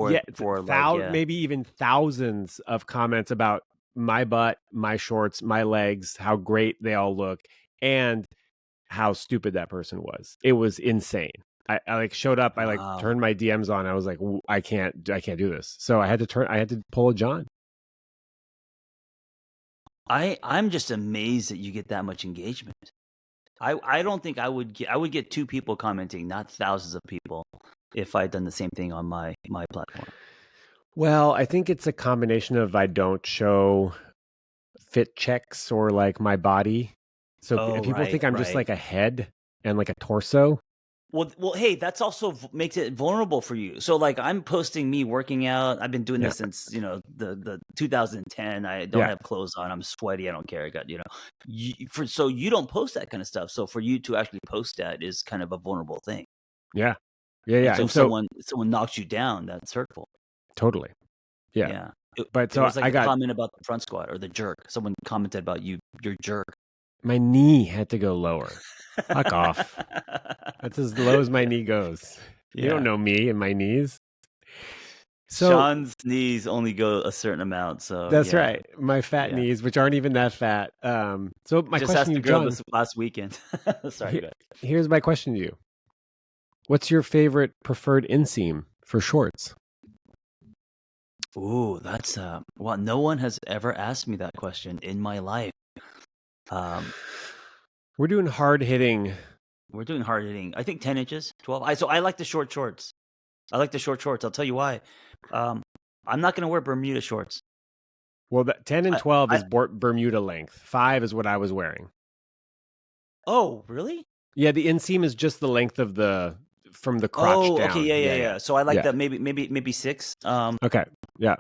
Yeah, for like, yeah. maybe even thousands of comments about my butt, my shorts, my legs, how great they all look, and how stupid that person was. It was insane. I like showed up. I like Wow. turned my DMs on. I was like, I can't do this. So I had to turn. I had to pull a John. I'm just amazed that you get that much engagement. I don't think I would get 2 people commenting, not thousands of people, if I'd done the same thing on my platform. Well, I think it's a combination of I don't show fit checks or like my body, so Oh, people right, think I'm just right. like a head and like a torso. Well, hey, that's also makes it vulnerable for you. So, like, I'm posting me working out. I've been doing Yeah, this since the 2010. I don't yeah, have clothes on. I'm sweaty. I don't care. I got so you don't post that kind of stuff. So for you to actually post that is kind of a vulnerable thing. yeah, yeah, And yeah. so And if so someone knocks you down, that's hurtful. totally, yeah. Yeah. It, But it so was like I the got comment about the front squat or the jerk. Someone commented about your jerk. my knee had to go lower. Fuck off. That's as low as my knee goes. You don't Yeah. know me and my knees. So Sean's knees only go a certain amount, so that's yeah, right. My fat yeah. knees, which aren't even that fat. So my Just question asked to the you, girl John, this last weekend. Sorry, he- go ahead. here's my question to you. What's your favorite preferred inseam for shorts? Ooh, that's well, no one has ever asked me that question in my life. Um, We're doing hard hitting. we're doing hard hitting. I think 10 inches, 12. I like the short shorts. I like the short shorts. I'll tell you why. Um, I'm not gonna wear Bermuda shorts. Well, 10 and I, 12 I is Bermuda length. 5 is what I was wearing. oh really? Yeah, the inseam is just the length of the from the crotch Oh, okay, down. yeah, yeah, Yeah, yeah, yeah. So I like yeah. that. Maybe six. Okay, yeah,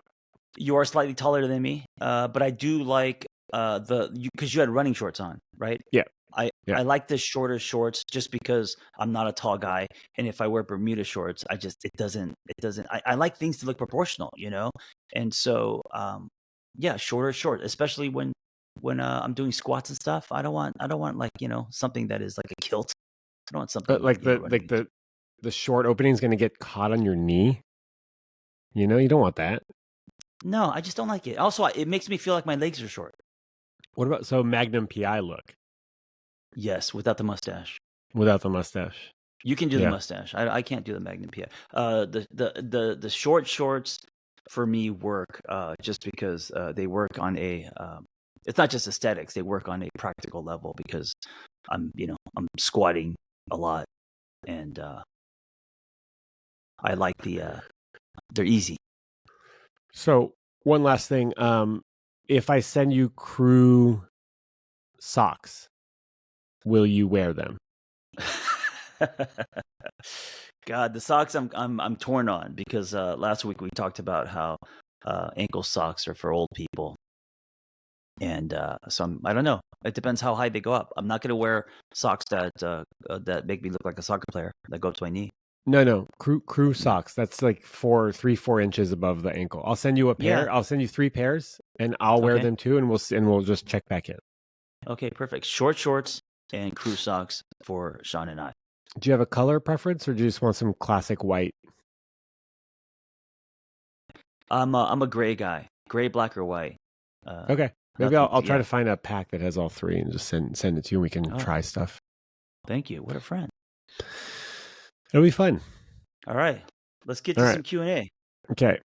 You are slightly taller than me, but I do like because you had running shorts on, right? yeah, I yeah. like the shorter shorts just because I'm not a tall guy, and if I wear Bermuda shorts, I like things to look proportional, and so yeah, shorter short, especially when I'm doing squats and stuff. I don't want like something that is like a kilt. I don't want something But like running. the short opening is going to get caught on your knee. You don't want that. No, I just don't like it. Also, it makes me feel like my legs are short. What about Magnum PI look Yes, without the mustache. without the mustache? You can do the Yeah. mustache. I can't do the Magnum PI. The short shorts for me work just because they work on a. It's not just aesthetics; they work on a practical level because I'm squatting a lot, and I like they're easy. So one last thing. If I send you crew socks, will you wear them? God, the socks I'm torn on because last week we talked about how ankle socks are for old people. And so I don't know. It depends how high they go up. I'm not going to wear socks that make me look like a soccer player that go up to my knee. No, no, crew socks. That's like 4 inches above the ankle. I'll send you a Yeah. pair. I'll send you 3 pairs, and I'll wear Okay. them too, and we'll just check back in. Okay. Perfect. Short shorts and crew socks for Sean and I. Do you have a color preference, or do you just want some classic white? I'm a gray guy. Gray, black, or white. Okay, maybe Nothing. I'll try Yeah. to find a pack that has all three and just send it to you. And we can Oh, try stuff. thank you. What a friend. It'll be fun. All right. Let's get All to right. some Q&A. Okay.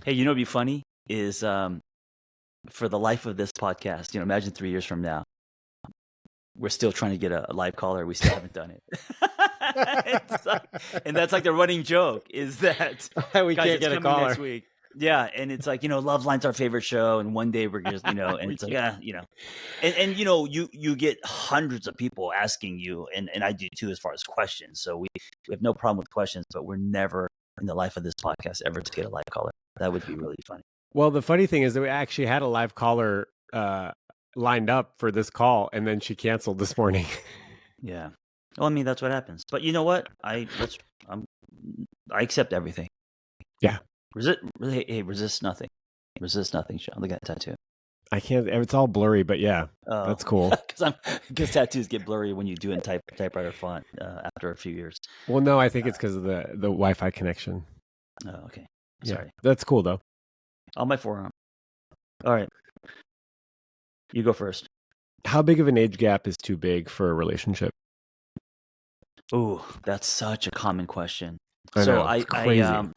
Hey, what'd be funny is for the life of this podcast, imagine 3 years from now, we're still trying to get a live caller. We still haven't done it. It's like, and that's like the running joke is that, We guys, can't it's get a coming next caller. week. Yeah, and it's like, Love Line's our favorite show, and one day we're just, and We it's like, can't. and you get hundreds of people asking you, and I do too, as far as questions. So we have no problem with questions, but we're never in the life of this podcast ever to get a live caller. That would be really funny. Well, the funny thing is that we actually had a live caller lined up for this call, and then she canceled this morning. Yeah. Well, I mean, that's what happens. But you know what? I accept everything. Yeah. Resist nothing. Resist nothing, Shaun. Look at that tattoo. I can't. It's all blurry, but yeah, that's cool. Because tattoos get blurry when you do it in typewriter font after a few years. Well, no, I think it's because of the Wi-Fi connection. Oh, okay. Yeah, Sorry. that's cool though. On my forearm. All right. You go first. How big of an age gap is too big for a relationship? Ooh, that's such a common question. I So know, it's crazy.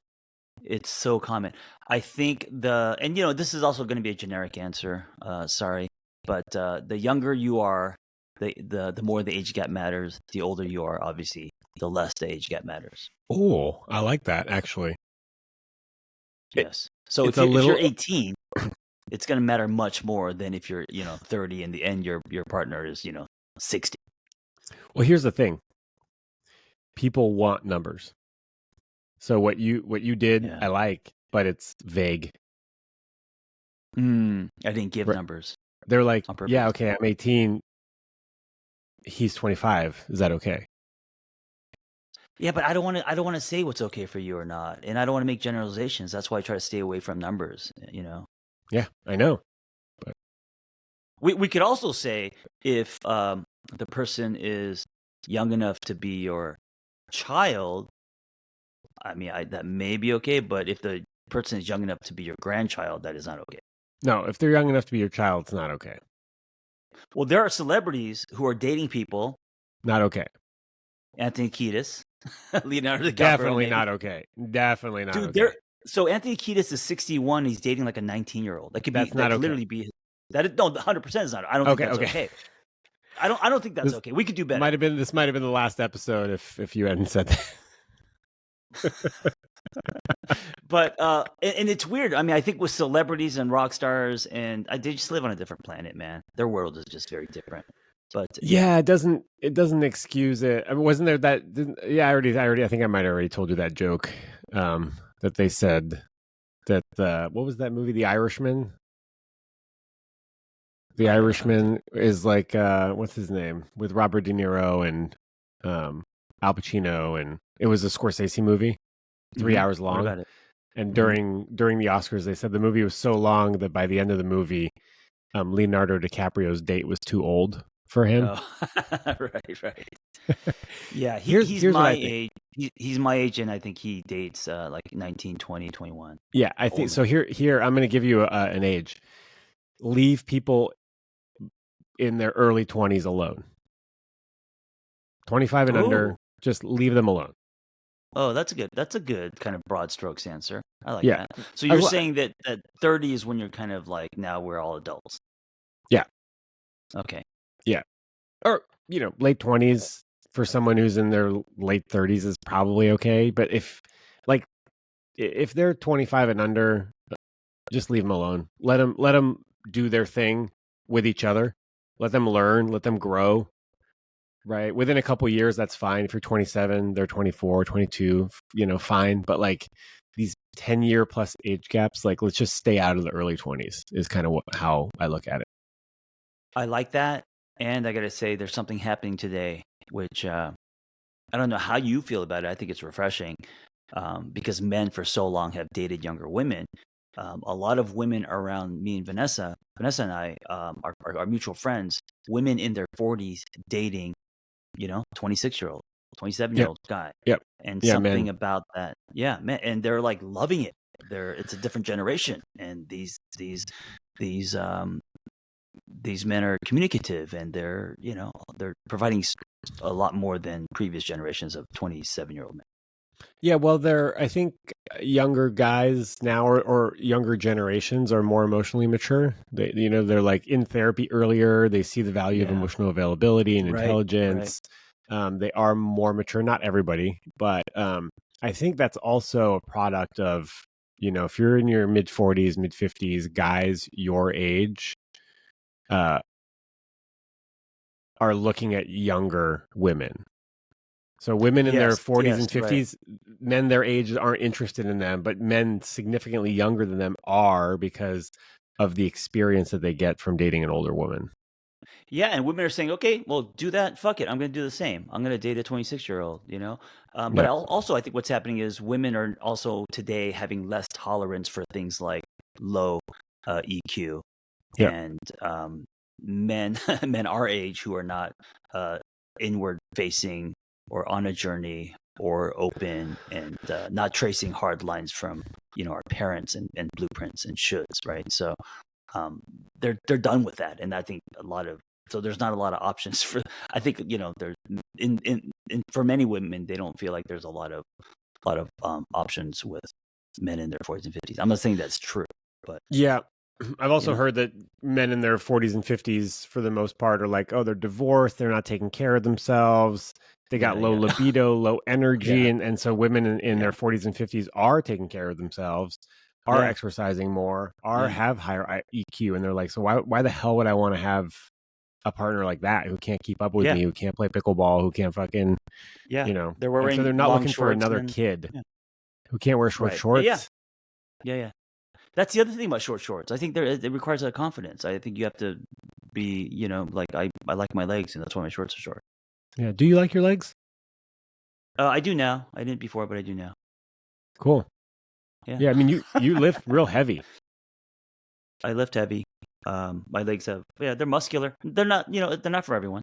it's so common. I think and this is also going to be a generic answer. Sorry, but the younger you are, the more the age gap matters. The older you are, obviously, the less the age gap matters. Oh, I like that actually. Yes. So It's if a you're little. 18, it's going to matter much more than if you're 30 and your partner is 60. Well, here's the thing. People want numbers. So what you did, Yeah. I like, but it's vague. I didn't give Right. numbers They're like, on purpose. yeah, okay, I'm 18. He's 25. Is that okay? Yeah, but I don't want to say what's okay for you or not, and I don't want to make generalizations. That's why I try to stay away from numbers. Yeah, I know. But We could also say if the person is young enough to be your child. I mean, that may be okay, but if the person is young enough to be your grandchild, that is not okay. no, if they're young enough to be your child, it's not okay. Well, there are celebrities who are dating people. Not okay. Anthony Kiedis, Leonardo DiCaprio. Definitely maybe. not okay. Definitely not Dude, okay. So Anthony Kiedis is 61. He's dating like a 19-year-old. That could be. That's That not could okay. literally be. That is, no, 100% is not. I don't Okay, think that's okay. okay. I don't think that's This okay. We could do better. This might have been the last episode if you hadn't said that. But and it's weird. I mean, I think with celebrities and rock stars, and they just live on a different planet, man. Their world is just very different. But Yeah, it doesn't excuse it. I mean, wasn't there that? Yeah, I think I might have already told you that joke. That they said that what was that movie, The Irishman? The I don't know. Irishman is like what's his name, with Robert De Niro and Al Pacino, and it was a Scorsese movie, 3 hours What long. about it? And during the Oscars, they said the movie was so long that by the end of the movie, Leonardo DiCaprio's date was too old for him. Oh, right. Yeah, he's here's what my I think. age. He's my age, and I think he dates like 19, 20, 21. Yeah, I think so. Here I'm going to give you an age. Leave people in their early 20s alone. 25 and under, just leave them alone. Oh, that's a good kind of broad strokes answer. I like Yeah. that. So you're saying that 30 is when you're kind of like, now we're all adults. Yeah. Okay. Yeah. Or, late 20s for someone who's in their late 30s is probably okay. But if they're 25 and under, just leave them alone. Let them do their thing with each other. Let them learn, let them grow. Right. Within a couple years, that's fine. If you're 27, they're 24, 22, fine. But like these 10-year plus age gaps, like let's just stay out of the early 20s is kind of how I look at it. I like that. And I got to say, there's something happening today, which I don't know how you feel about it. I think it's refreshing because men for so long have dated younger women. A lot of women around me and Vanessa and I, our mutual friends, women in their 40s dating 26-year-old, 27-year-old guy. Yep. And Yeah, something man. about that. Yeah, man. And they're like loving it. It's a different generation. And these men are communicative, and they're providing a lot more than previous generations of 27-year-old men. Yeah, well, I think younger guys now or younger generations are more emotionally mature. They're like in therapy earlier. They see the value of Yeah. emotional availability and Right. Right. intelligence. They are more mature. Not everybody, but I think that's also a product of, if you're in your mid 40s, mid 50s, guys your age uh, are looking at younger women. So women in their Yes. 40s Yes. and Right. 50s, men their age aren't interested in them, but men significantly younger than them are because of the experience that they get from dating an older woman. Yeah, and women are saying, "Okay, well, do that. Fuck it. I'm going to do the same. I'm going to date a 26-year-old." You know, but Yeah. also I think what's happening is women are also today having less tolerance for things like low EQ, Yeah. and men men our age who are not inward facing or on a journey or open and not tracing hard lines from our parents and blueprints and shoulds, right? So um, they're done with that, and I think a lot of so there's not a lot of options for. I think there's in for many women they don't feel like there's a lot of options with men in their 40s and 50s. I'm not saying that's true, but Yeah. I've you also know, heard that men in their 40s and 50s, for the most part, are like, oh, they're divorced. They're not taking care of themselves. They got yeah, low yeah, libido, low energy. yeah, And so women in their yeah, 40s and 50s are taking care of themselves, are yeah, exercising more, yeah, have higher EQ. And they're like, so why the hell would I want to have a partner like that who can't keep up with yeah, me, who can't play pickleball, who can't fucking, yeah. They're and so wearing they're not long looking for shorts, and another then kid yeah, who can't wear short right, yeah, yeah, shorts. yeah, yeah. That's the other thing about short shorts. I think it requires a confidence. I think you have to be, like I like my legs, and that's why my shorts are short. Yeah. Do you like your legs? I do now. I didn't before, but I do now. Cool. Yeah. Yeah. I mean, you lift real heavy. I lift heavy. My legs they're muscular. They're not, they're not for everyone.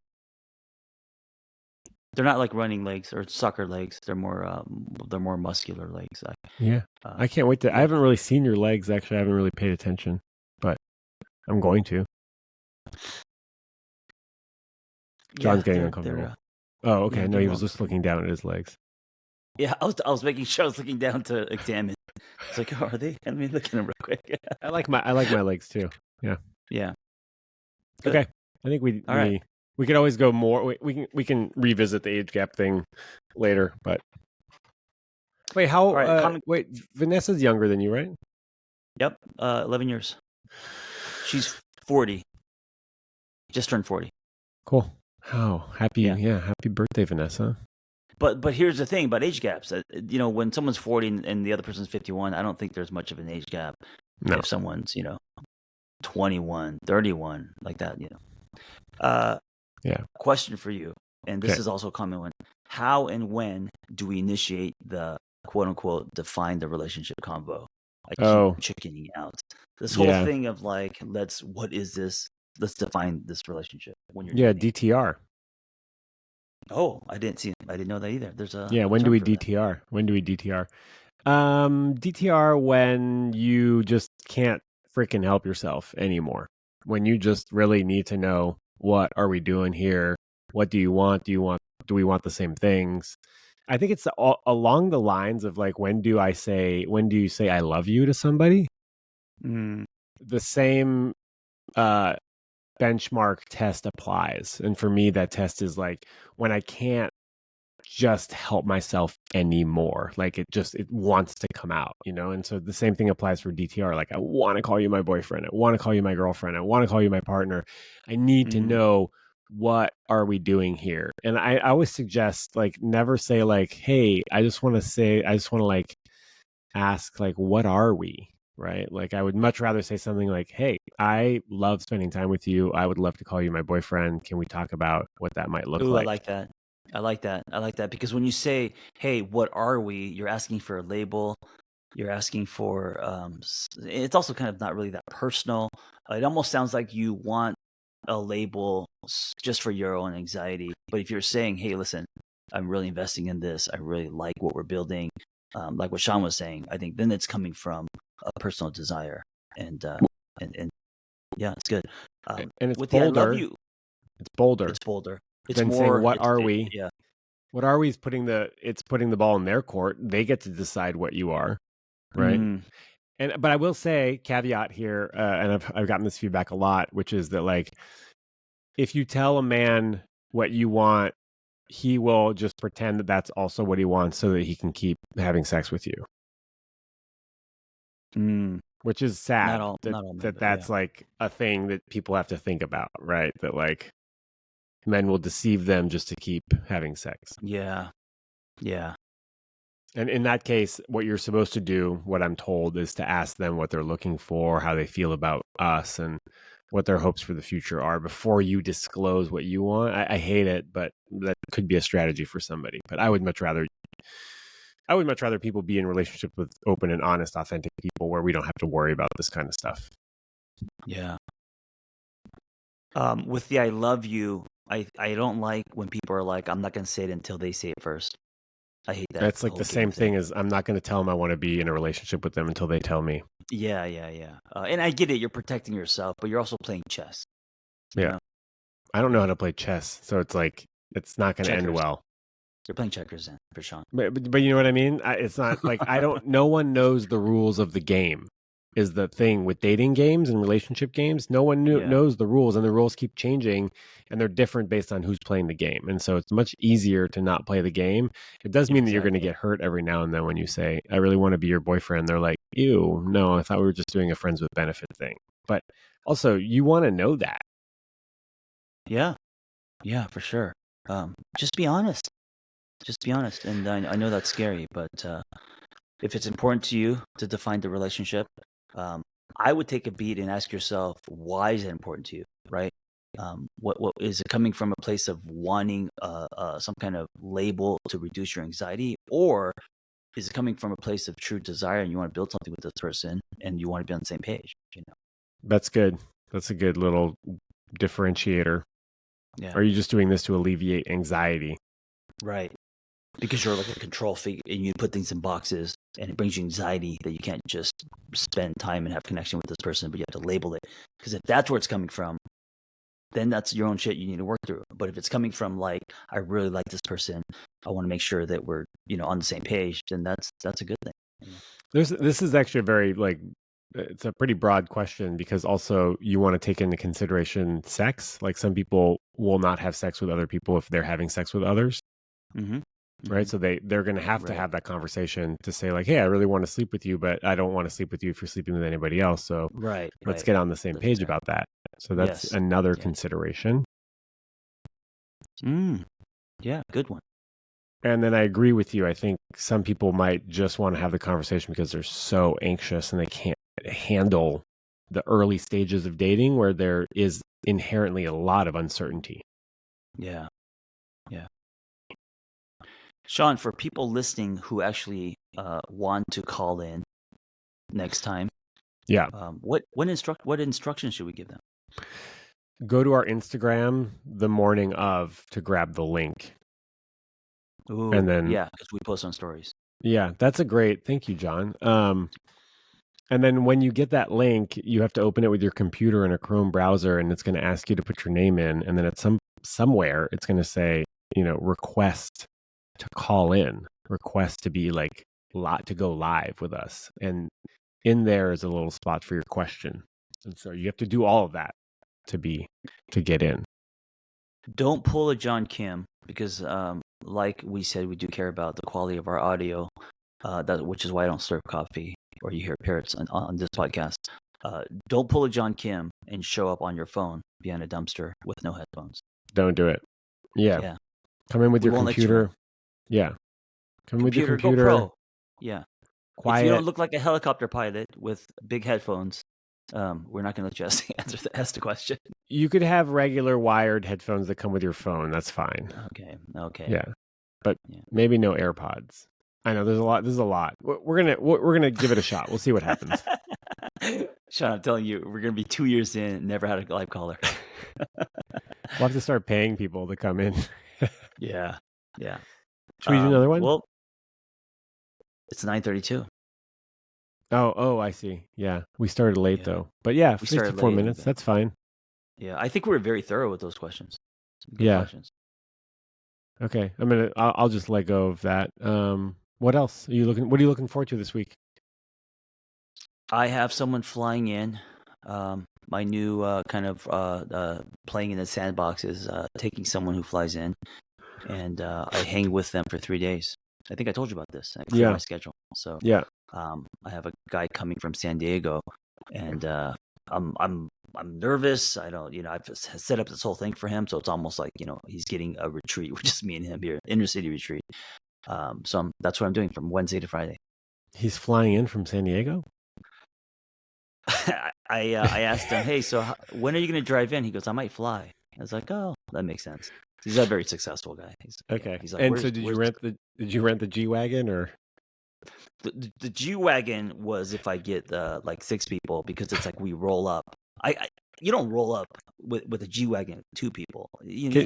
They're not like running legs or soccer legs. They're more muscular legs. Yeah. Uh, I can't wait to. I yeah, haven't really seen your legs. Actually, I haven't really paid attention, but I'm going to. yeah. John's getting They're uncomfortable. Oh, yeah. okay. I'm No, getting he a was little just comfortable. looking down at his legs. Yeah, I was making sure I was looking down to examine. It's like, oh, are they? Let me look at them real quick. I like my legs too. Yeah. Yeah, good. Okay. I think we All right, we we could always go more. We can revisit the age gap thing later. But wait, all right. wait, Vanessa's younger than you, right? Yep. 11 years. She's 40. Just turned 40. Cool. How happy? Yeah. Yeah, happy birthday, Vanessa. But here's the thing about age gaps. When someone's 40 and the other person's 51, I don't think there's much of an age gap. No. If someone's 21, 31, like that. Uh, Yeah. Question for you, and this Okay. is also a common one. How and when do we initiate the quote unquote define the relationship convo? I keep Oh, chickening out. This whole yeah. thing of like, what is this? Let's define this relationship when you're Yeah, dating. DTR. Oh, I didn't know that either. There's Yeah, a when do term we for that. DTR? When do we DTR? DTR when you just can't freaking help yourself anymore. When you just really need to know, what are we doing here? What do you want? Do we want the same things? I think it's along the lines of like, when do you say I love you to somebody? Mm. The same uh benchmark test applies. And for me, that test is like when I can't just help myself anymore. Like it wants to come out, And so the same thing applies for DTR. Like, I want to call you my boyfriend. I want to call you my girlfriend. I want to call you my partner. I need to Mm. know, what are we doing here? And I always suggest, like, never say like, hey, I just want to like ask, like, what are we? Right. Like, I would much rather say something like, hey, I love spending time with you. I would love to call you my boyfriend. Can we talk about what that might look Ooh, I like? like that. I like that. I like that because when you say, "Hey, what are we?" You're asking for a label. You're asking for. It's also kind of not really that personal. It almost sounds like you want a label just for your own anxiety. But if you're saying, "Hey, listen, I'm really investing in this. I really like what we're building," like what Sean was saying, I think then it's coming from a personal desire, and and yeah, it's good. And it's With the "I love bolder. you," It's bolder it's bolder. It's than saying, more. what are we? Yeah. What are we is putting the ball in their court. They get to decide what you are, right? Mm, But I will say, caveat here, and I've gotten this feedback a lot, which is that like if you tell a man what you want, he will just pretend that that's also what he wants, so that he can keep having sex with you. mm. Which is sad Not all men, but yeah. that's like a thing that people have to think about, right? That like men will deceive them just to keep having sex. Yeah. Yeah. And in that case, what you're supposed to do, what I'm told, is to ask them what they're looking for, how they feel about us, and what their hopes for the future are before you disclose what you want. I hate it, but that could be a strategy for somebody. But I would much rather people be in relationships with open and honest, authentic people where we don't have to worry about this kind of stuff. Yeah. With the "I love you," I don't like when people are like, "I'm not gonna say it until they say it first." I hate that It's like whole the game same thing. thing as I'm not going to tell them I want to be in a relationship with them until they tell me. Yeah, yeah, yeah. And I get it, you're protecting yourself, but you're also playing chess, you Yeah. know? I don't know how to play chess, so it's like it's not going to end Checkers. well. You're playing checkers then, for Sean. But you know what I mean? It's not like I don't. No one knows the rules of the game. Is the thing with dating games and relationship games? No one Yeah, knows the rules, and the rules keep changing, and they're different based on who's playing the game. And so it's much easier to not play the game. It does mean that you're going to exactly. get hurt every now and then when you say, "I really want to be your boyfriend." They're like, "Ew, no, I thought we were just doing a friends with benefit thing." But also, you want to know that. Yeah, yeah, for sure. Just be honest. Just be honest. And I know that's scary, but if it's important to you to define the relationship, um, I would take a beat and ask yourself, why is it important to you, right? What is it coming from a place of wanting some kind of label to reduce your anxiety, or is it coming from a place of true desire and you want to build something with this person and you want to be on the same page? You know? That's good. That's a good little differentiator. Yeah, Are you just doing this to alleviate anxiety? right. Because you're like a control freak and you put things in boxes and it brings you anxiety that you can't just spend time and have connection with this person, but you have to label it. Because if that's where it's coming from, then that's your own shit you need to work through. But if it's coming from like, I really like this person, I want to make sure that we're, on the same page, then that's a good thing. You know? This is actually a very like it's a pretty broad question because also you want to take into consideration sex. Like some people will not have sex with other people if they're having sex with others, Mm-hmm. right? Mm-hmm. So they're going to Right. have that conversation to say like, "Hey, I really want to sleep with you, but I don't want to sleep with you if you're sleeping with anybody else. So Right. let's Right. get on the same That's page fair. about that." So that's Yes. another Yes. consideration. Mm. Yeah. Good one. And then I agree with you. I think some people might just want to have the conversation because they're so anxious and they can't handle the early stages of dating where there is inherently a lot of uncertainty. Yeah. Yeah. Sean, for people listening who actually want to call in next time, Yeah. what instructions should we give them? Go to our Instagram the morning of to grab the link. And Ooh, then, yeah, because we post on stories. yeah, that's a great, thank you, John. And then when you get that link, you have to open it with your computer in a Chrome browser and it's going to ask you to put your name in. And then at somewhere it's going to say, request to call in, request to be like to go live with us. And in there is a little spot for your question. And so you have to do all of that to get in. Don't pull a John Kim because, like we said, we do care about the quality of our audio. Which is why I don't serve coffee or you hear parrots on this podcast. Don't pull a John Kim and show up on your phone behind a dumpster with no headphones. Don't do it. Yeah. Yeah, Come in with we your won't let you in. computer. Yeah. Come in with your Computer, go computer, pro. Yeah. If you don't quiet. look like a helicopter pilot with big headphones, we're not going to let you ask the question. You could have regular wired headphones that come with your phone. That's fine. Okay. Okay. Yeah. But Yeah. maybe no AirPods. I know there's a lot. This is a lot. We're gonna give it a shot. We'll see what happens. Sean, I'm telling you, we're going to be 2 years in, never had a live caller. We'll have to start paying people to come in. Yeah. Yeah. Should we do another one? Well, it's 9:32. Oh, I see. Yeah, we started late Yeah. though. But yeah, We started 54 late, minutes. but That's fine. yeah, I think we were very thorough with those questions. Good Yeah, questions. Okay, I'll just let go of that. What else are you looking? What are you looking forward to this week? I have someone flying in. My new playing in the sandbox is taking someone who flies in, and I hang with them for 3 days. I think I told you about this. I clear my Yeah, schedule, so yeah. I have a guy coming from San Diego, and I'm I'm I'm nervous. I don't, I've just set up this whole thing for him, so it's almost like he's getting a retreat with just me and him here, inner city retreat. That's what I'm doing from Wednesday to Friday. He's flying in from San Diego. I asked him, "Hey, so when are you going to drive in?" He goes, "I might fly." I was like, "Oh, that makes sense." He's a very successful guy. Yeah. Okay. He's like, And so "Where's did you rent the G wagon or the G wagon?" Was if I get like 6 people, because it's like we roll up. I You don't roll up with a G wagon 2 people. You can,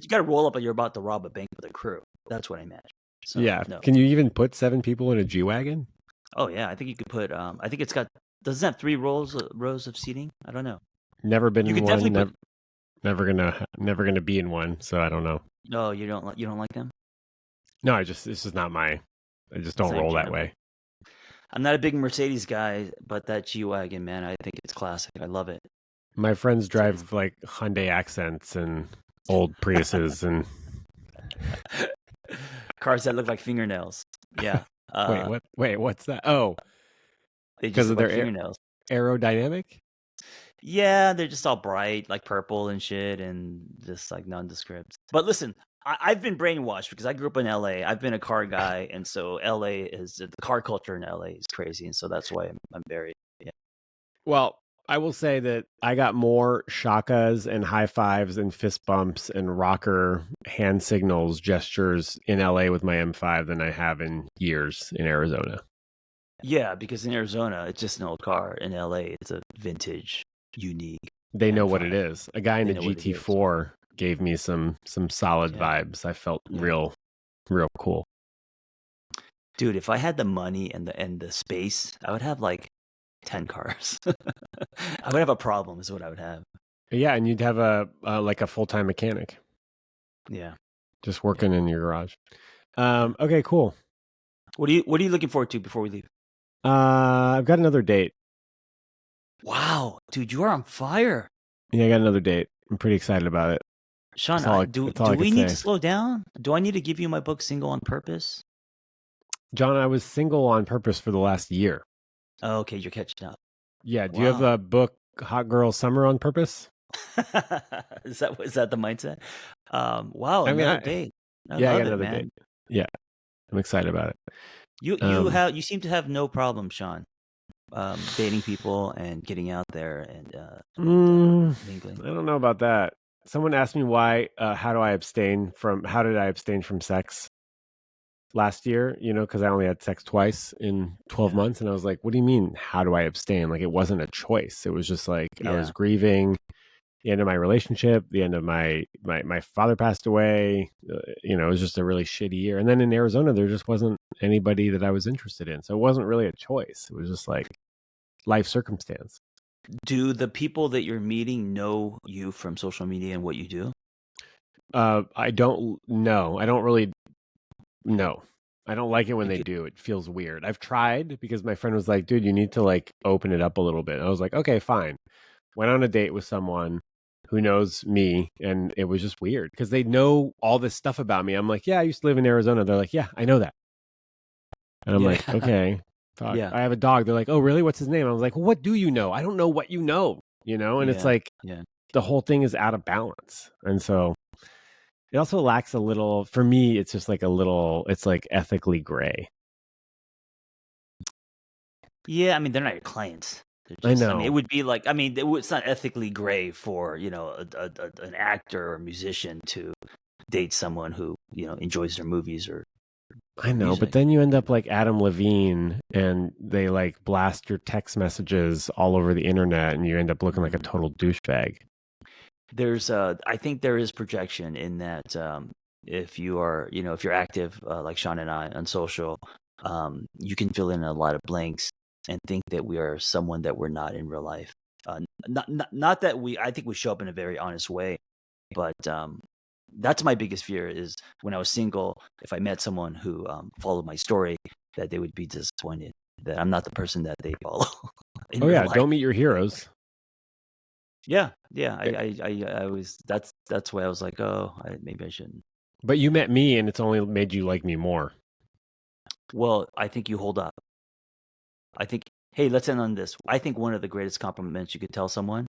gotta roll up, and you're about to rob a bank with a crew. That's what I imagine. So yeah? no. Can you even put 7 people in a G wagon? Oh yeah, I think you could put. I think it's got. Does it have 3 rows of seating? I don't know. Never been You in could one. definitely put. Never gonna be in one. So I don't know. No, you don't like them. No, this is not my. I just It's don't not your roll that jam. way. I'm not a big Mercedes guy, but that G wagon, man, I think it's classic. I love it. My friends It's drive like Hyundai Accents and old Priuses and cars that look like fingernails. Yeah, wait, what? Wait, what's that? Oh, they just because of look their like fingernails. aerodynamic. Yeah, they're just all bright, like purple and shit, and just like nondescript. But listen, I've been brainwashed because I grew up in LA. I've been a car guy, and so LA is the car culture in LA is crazy, and so that's why I'm very yeah. Well, I will say that I got more shakas and high fives and fist bumps and rocker hand signals gestures in LA with my M5 than I have in years in Arizona. Yeah, because in Arizona, it's just an old car. In LA, it's a vintage, unique They know what it M5. is. A guy in They a know what it is. GT4 gave me some solid Yeah, vibes. I felt yeah. real cool. Dude, if I had the money and the space, I would have like 10 cars. I would have a problem, is what I would have. Yeah, and you'd have a like a full-time mechanic Yeah, just yeah, working in your garage. yeah. Okay, cool. What are you looking forward to before we leave? I've got another date. Wow, dude, you are on fire. Yeah, I got another date. I'm pretty excited about it. Sean, That's all do I could we need to say. slow down? Do I need to give you my book Single on Purpose? John, I was single on purpose for the last year. Oh, okay, you're catching up. Yeah, do you have Wow. a book Hot Girl Summer on purpose? Is that the mindset? Wow, I mean, another date. I yeah, I love got it, another date. man. Yeah, I'm excited about it. You seem to have no problem, Sean, dating people and getting out there and Mm, mingling. I don't know about that. Someone asked me why. How did I abstain from sex last year? Because I only had sex twice in 12 Yeah, months, and I was like, "What do you mean? How do I abstain?" Like it wasn't a choice. It was just like I was yeah, grieving the end of my relationship, the end of my father passed away. It was just a really shitty year. And then in Arizona, there just wasn't anybody that I was interested in, so it wasn't really a choice. It was just like life circumstance. do the people that you're meeting know you from social media and what you do? I don't know. I don't really know. I don't like it when they Because do. It feels weird. I've tried because my friend was like, "Dude, you need to like open it up a little bit." I was like, "Okay, fine." Went on a date with someone who knows me, and it was just weird because they know all this stuff about me. I'm like, "Yeah, I used to live in Arizona." They're like, "Yeah, I know that." And I'm yeah, like, "Okay, fuck." yeah, I have a dog. They're like, "Oh, really? What's his name?" I was like, well, "What do you know? I don't know what you know." And it's yeah, like yeah. the whole thing is out of balance. And so it also lacks a little, for me, it's just like a little, it's like ethically gray. Yeah, I mean, they're not your clients. They're I just, I mean, it know. would be like, I mean, it's not ethically gray for, an actor or musician to date someone who, enjoys their movies I or know, but music. then you end up like Adam Levine and they like blast your text messages all over the internet and you end up looking like a Mhm. total douchebag. I think there is projection in that, if you are, if you're active, like Sean and I on social, you can fill in a lot of blanks and think that we are someone that we're not in real life. Not that I think we show up in a very honest way, but that's my biggest fear is when I was single, if I met someone who followed my story, that they would be disappointed that I'm not the person that they follow in Oh real yeah, life. don't meet your heroes. Yeah, yeah. Eh, I was that's why I was like, oh, maybe I shouldn't. But you met me, and it's only made you like me more. Well, I think you hold up. I think, hey, let's end on this. I think one of the greatest compliments you could tell someone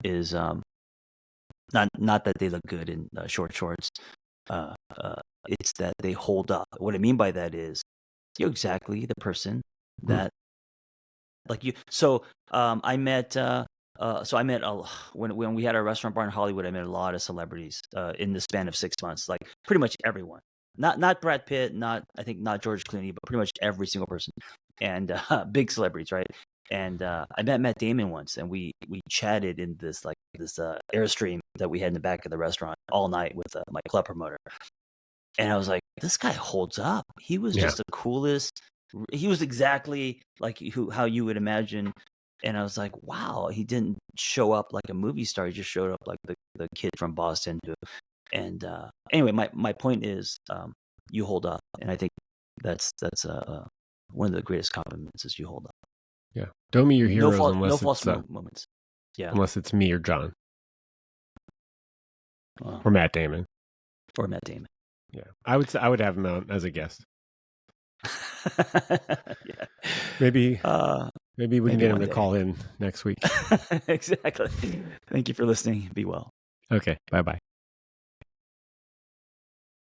is not that they look good in short shorts. It's that they hold up. What I mean by that is you're exactly the person Hmm. that like you. So I met. So I met when we had our restaurant bar in Hollywood. I met a lot of celebrities in the span of 6 months. Like pretty much everyone. Not Brad Pitt. Not I think not George Clooney, but pretty much every single person, and big celebrities, right? And I met Matt Damon once, and we chatted in this Airstream that we had in the back of the restaurant all night with my club promoter. And I was like, this guy holds up. He was Yeah. just the coolest. He was exactly like how you would imagine. And I was like, wow, he didn't show up like a movie star. He just showed up like the kid from Boston. And anyway, my point is, you hold up, and I think that's one of the greatest compliments is you hold up. Yeah. Don't meet your heroes No false moments. Yeah, unless it's me or John well, or Matt Damon. or Matt Damon. Yeah. I would have him on as a guest. Yeah. Maybe Uh, maybe we can Maybe get him one to day. call in next week. Exactly. Thank you for listening. Be well. Okay. Bye bye.